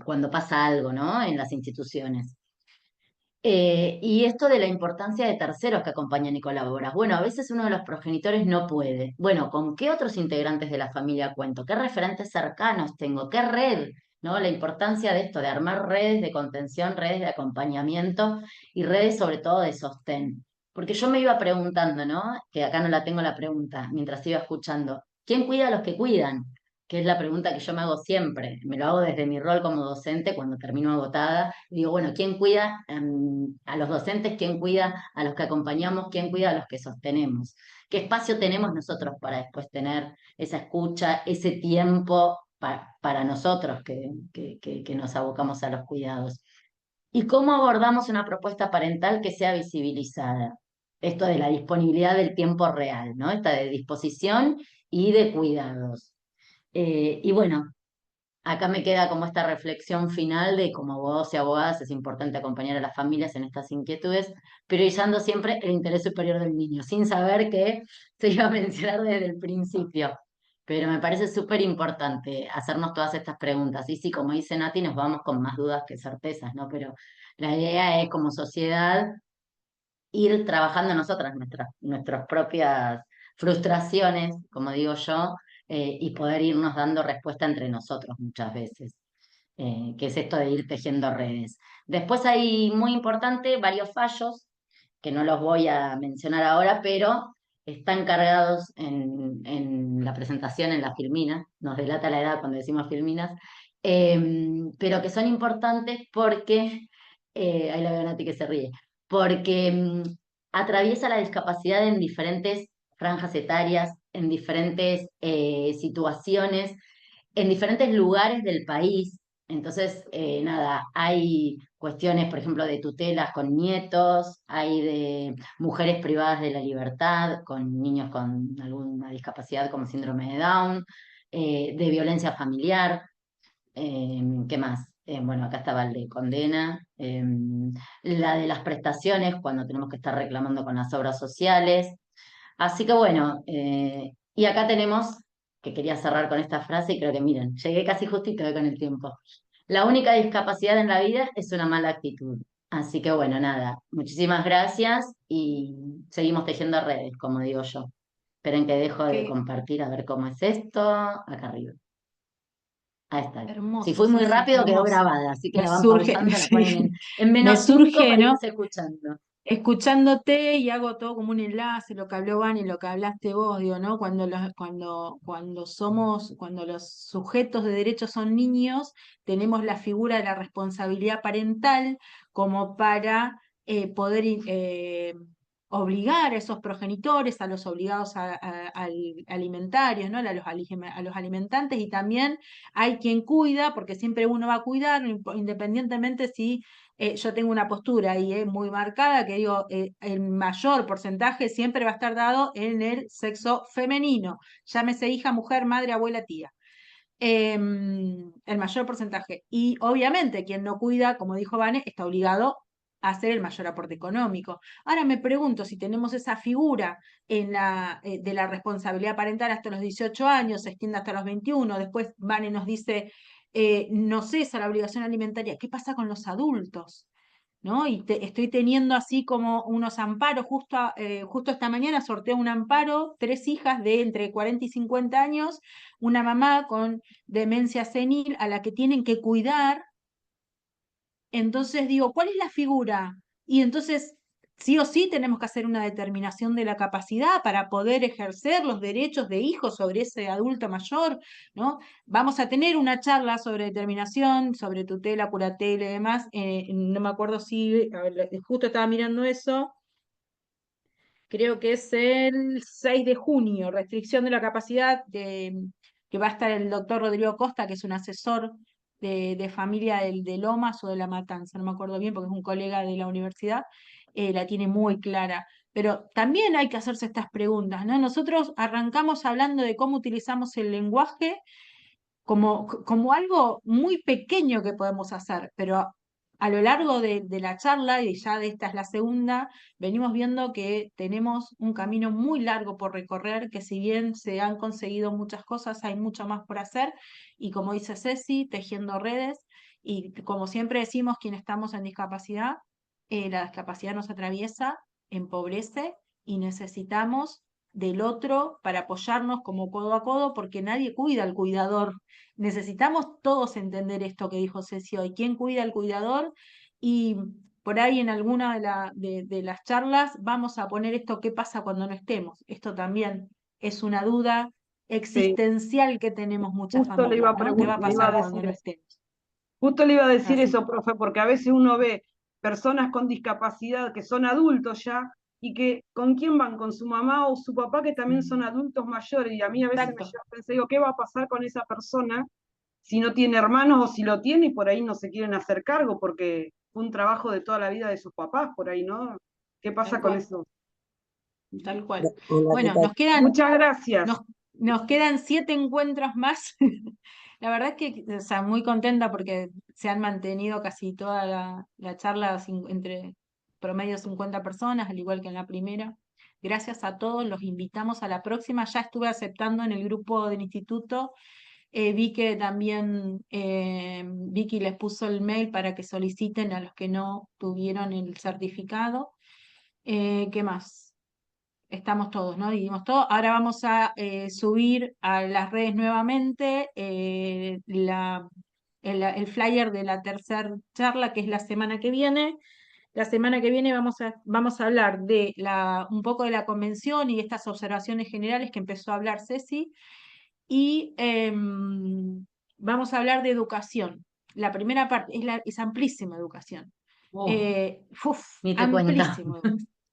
cuando pasa algo, ¿no? En las instituciones. Y esto de la importancia de terceros que acompañan y colaboran. Bueno, a veces uno de los progenitores no puede. Bueno, ¿con qué otros integrantes de la familia cuento? ¿Qué referentes cercanos tengo? ¿Qué red? ¿No? La importancia de esto, de armar redes de contención, redes de acompañamiento y redes sobre todo de sostén. Porque yo me iba preguntando, ¿no? Que acá no la tengo la pregunta, mientras iba escuchando. ¿Quién cuida a los que cuidan? Que es la pregunta que yo me hago siempre. Me lo hago desde mi rol como docente cuando termino agotada. Y digo, bueno, ¿quién cuida a los docentes? ¿Quién cuida a los que acompañamos? ¿Quién cuida a los que sostenemos? ¿Qué espacio tenemos nosotros para después tener esa escucha, ese tiempo para nosotros que nos abocamos a los cuidados? ¿Y cómo abordamos una propuesta parental que sea visibilizada? Esto de la disponibilidad del tiempo real, ¿no? Esta de disposición y de cuidados. Y bueno, acá me queda como esta reflexión final de como abogados y abogadas es importante acompañar a las familias en estas inquietudes, priorizando siempre el interés superior del niño, sin saber que se iba a mencionar desde el principio. Pero me parece súper importante hacernos todas estas preguntas. Y sí, como dice Nati, nos vamos con más dudas que certezas, ¿no? Pero la idea es como sociedad ir trabajando nosotras nuestras propias frustraciones, como digo yo, y poder irnos dando respuesta entre nosotros muchas veces, que es esto de ir tejiendo redes. Después hay, muy importante, varios fallos, que no los voy a mencionar ahora, pero están cargados en la presentación, en la filmina, nos delata la edad cuando decimos filminas, pero que son importantes porque, ahí la veo a Nati que se ríe, porque atraviesa la discapacidad en diferentes franjas etarias, en diferentes situaciones, en diferentes lugares del país. Entonces, nada, hay cuestiones, por ejemplo, de tutelas con nietos, hay de mujeres privadas de la libertad, con niños con alguna discapacidad como síndrome de Down, de violencia familiar. ¿Qué más? Bueno, acá estaba el de condena, la de las prestaciones cuando tenemos que estar reclamando con las obras sociales. Así que bueno, y acá tenemos, que quería cerrar con esta frase y creo que miren, llegué casi justito con el tiempo. La única discapacidad en la vida es una mala actitud. Así que bueno, nada, muchísimas gracias y seguimos tejiendo redes, como digo yo. Esperen que dejo de Qué compartir a ver cómo es esto, acá arriba. Ahí está. Si hermoso, fui muy Ceci, rápido, quedó hermoso. grabada, así que Me la van surge, pausando, la ponen sí, en me -5 surge, para ¿no? irse escuchando. Escuchándote y hago todo como un enlace, lo que habló Vani, lo que hablaste vos, digo, ¿no? Cuando los sujetos de derechos son niños, tenemos la figura de la responsabilidad parental como para poder obligar a esos progenitores, a los obligados alimentarios, ¿no? A los alimentantes, y también hay quien cuida, porque siempre uno va a cuidar, independientemente si yo tengo una postura ahí muy marcada, que digo, el mayor porcentaje siempre va a estar dado en el sexo femenino, llámese hija, mujer, madre, abuela, tía. El mayor porcentaje. Y obviamente quien no cuida, como dijo Vane, está obligado a hacer el mayor aporte económico. Ahora me pregunto si tenemos esa figura de la responsabilidad parental hasta los 18 años, se extiende hasta los 21, después Vane nos dice, no cesa la obligación alimentaria. ¿Qué pasa con los adultos? ¿No? Y estoy teniendo así como unos amparos, justo esta mañana sorteo un amparo, 3 hijas de entre 40 y 50 años, una mamá con demencia senil a la que tienen que cuidar. Entonces digo, ¿cuál es la figura? Y entonces, sí o sí tenemos que hacer una determinación de la capacidad para poder ejercer los derechos de hijos sobre ese adulto mayor, ¿no? Vamos a tener una charla sobre determinación, sobre tutela, curatela y demás. No me acuerdo si, a ver, justo estaba mirando eso. Creo que es el 6 de junio, restricción de la capacidad, que va a estar el doctor Rodrigo Costa, que es un asesor de familia de Lomas o de La Matanza, no me acuerdo bien porque es un colega de la universidad, la tiene muy clara. Pero también hay que hacerse estas preguntas, ¿no? Nosotros arrancamos hablando de cómo utilizamos el lenguaje como algo muy pequeño que podemos hacer, pero a lo largo de la charla, y ya de esta es la segunda, venimos viendo que tenemos un camino muy largo por recorrer, que si bien se han conseguido muchas cosas, hay mucho más por hacer, y como dice Ceci, tejiendo redes, y como siempre decimos, quienes estamos en discapacidad, la discapacidad nos atraviesa, empobrece, y necesitamos del otro para apoyarnos como codo a codo, porque nadie cuida al cuidador. Necesitamos todos entender esto que dijo Ceci hoy. ¿Quién cuida al cuidador? Y por ahí en alguna de las charlas vamos a poner esto, ¿qué pasa cuando no estemos? Esto también es una duda Sí, existencial que tenemos muchas justo le iba familias, a ¿no? ¿Qué va a le iba a pasar cuando decir no eso. estemos? Justo le iba a decir Así. eso, profe, porque a veces uno ve personas con discapacidad que son adultos ya y que con quién van, con su mamá o su papá que también son adultos mayores, y a mí a veces me Exacto. lleva a pensar, digo, ¿qué va a pasar con esa persona si no tiene hermanos o si lo tiene y por ahí no se quieren hacer cargo porque fue un trabajo de toda la vida de sus papás por ahí, ¿no? ¿Qué pasa Tal con cual. eso? Tal cual. Bueno, Muchas gracias. nos quedan 7 encuentros más. La verdad es que, o sea, muy contenta porque se han mantenido casi toda la charla entre promedio 50 personas, al igual que en la primera. Gracias a todos, los invitamos a la próxima. Ya estuve aceptando en el grupo del instituto. Vi que también Vicky les puso el mail para que soliciten a los que no tuvieron el certificado. ¿Qué más? Estamos todos, ¿no? Dividimos todo. Ahora vamos a subir a las redes nuevamente el flyer de la tercera charla, que es la semana que viene. La semana que viene vamos a hablar de un poco de la convención y estas observaciones generales que empezó a hablar Ceci. Y vamos a hablar de educación. La primera parte es amplísima educación. Ni te cuento. Amplísimo.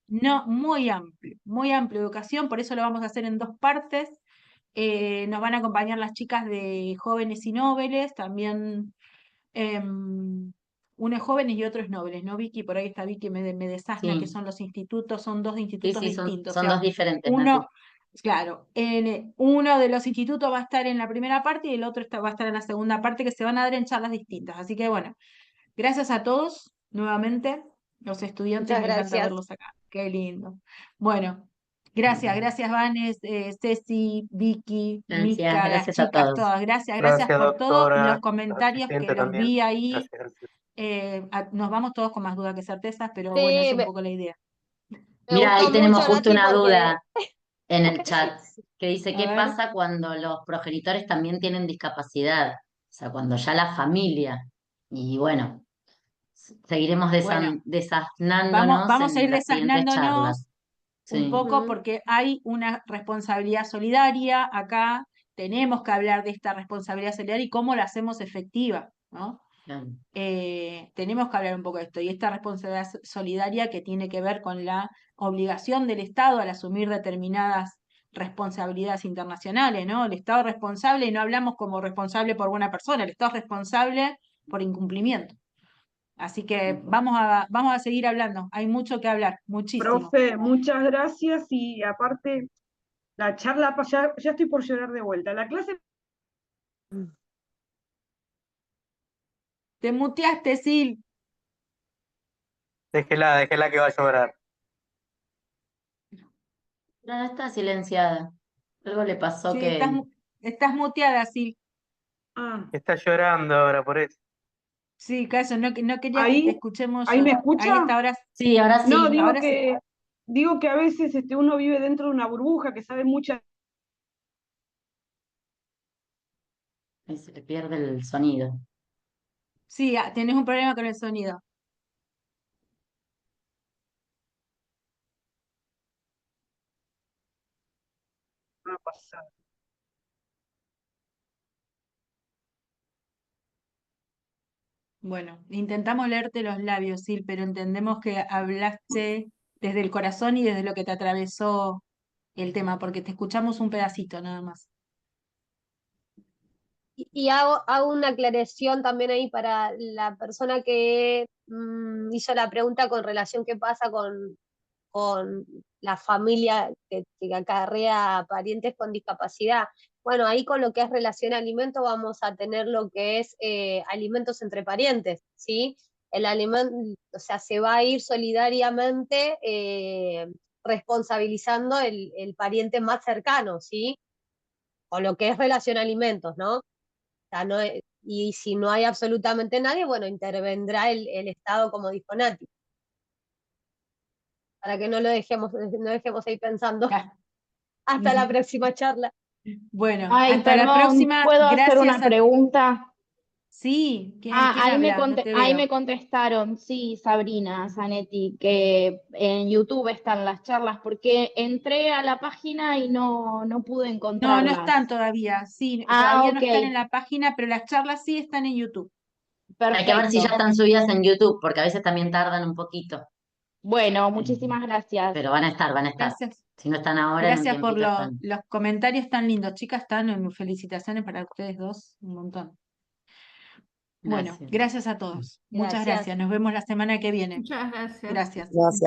No, muy amplio educación, por eso lo vamos a hacer en 2 partes. Nos van a acompañar las chicas de Jóvenes y Nobles, también uno es Jóvenes y otro es Nobles, ¿no, Vicky? Por ahí está Vicky, me desasna, Sí. que son los institutos, son 2 Sí, institutos sí, distintos. son O sea, dos diferentes, Nati. claro, uno de los institutos va a estar en la primera parte y el otro va a estar en la segunda parte, que se van a dar en charlas distintas. Así que bueno, gracias a todos nuevamente, los estudiantes, Muchas me encanta gracias. verlos acá, qué lindo. Bueno, gracias Vanes, Ceci, Vicky, Mica, las Gracias a chicas, todas. todas, gracias Gracias, por todo. doctora, Los comentarios que asistente los también. vi ahí, Gracias. nos vamos todos con más dudas que certezas, pero Sí, bueno, es un poco la idea. me Mira, ahí gustó tenemos mucho, justo Nati, una porque duda en el chat que dice, A ¿qué ver. pasa cuando los progenitores también tienen discapacidad? O sea, cuando ya la familia. Y bueno, seguiremos Bueno, desasnándonos vamos a en ir las siguientes charlas. desasnándonos un Sí. poco porque hay una responsabilidad solidaria acá, tenemos que hablar de esta responsabilidad solidaria y cómo la hacemos efectiva, ¿no? Claro. Tenemos que hablar un poco de esto y esta responsabilidad solidaria que tiene que ver con la obligación del Estado al asumir determinadas responsabilidades internacionales, ¿no? El Estado es responsable y no hablamos como responsable por buena persona, el Estado es responsable por incumplimiento. Así que vamos a seguir hablando, hay mucho que hablar, muchísimo. Profe, muchas gracias y aparte la charla, ya estoy por llorar de vuelta. La clase... Te muteaste, Sil. Déjela que va a llorar. No está silenciada. Algo le pasó Sí, que... estás muteada, Sil. Está llorando ahora por eso. Sí, Cayo, no quería que te escuchemos ¿Ahí yo. me escucha? Ahí está, ahora Sí, ahora sí. No, ahora sí. digo que a veces uno vive dentro de una burbuja que sabe muchas... Ahí se le pierde el sonido. Sí, tenés un problema con el sonido. Bueno, intentamos leerte los labios, Sil, pero entendemos que hablaste desde el corazón y desde lo que te atravesó el tema, porque te escuchamos un pedacito nada más. Y hago una aclaración también ahí para la persona que hizo la pregunta con relación qué pasa con la familia que acarrea parientes con discapacidad. Bueno, ahí con lo que es relación a alimento vamos a tener lo que es alimentos entre parientes, ¿sí? El alimento, o sea, se va a ir solidariamente responsabilizando el pariente más cercano, ¿sí? Con lo que es relación a alimentos, ¿no? O sea, y si no hay absolutamente nadie, bueno, intervendrá el Estado, como dijo Nati, para que no dejemos ahí pensando. Hasta la próxima charla. Bueno, Ay, hasta la perdón, próxima. ¿puedo hacer Gracias una pregunta? Sí, ¿quién Ah, ahí me, habla? No te ahí veo. me contestaron, sí, Sabrina Zanetti, que en YouTube están las charlas, porque entré a la página y no pude No, no encontrarlas. están todavía, sí, Ah, todavía no están ok, en la página, pero las charlas sí están en YouTube. Hay que ver si ya perfecto. están subidas en YouTube, porque a veces también tardan un poquito. Bueno, muchísimas gracias. Pero van a estar, van a estar. Gracias. Si no están ahora, en un Gracias por tiempito están. los comentarios tan lindos. Chicas, felicitaciones para ustedes dos, un montón. Bueno, Gracias. gracias a todos. Muchas Gracias. gracias. Nos vemos la semana que viene. Muchas gracias. Gracias. Gracias.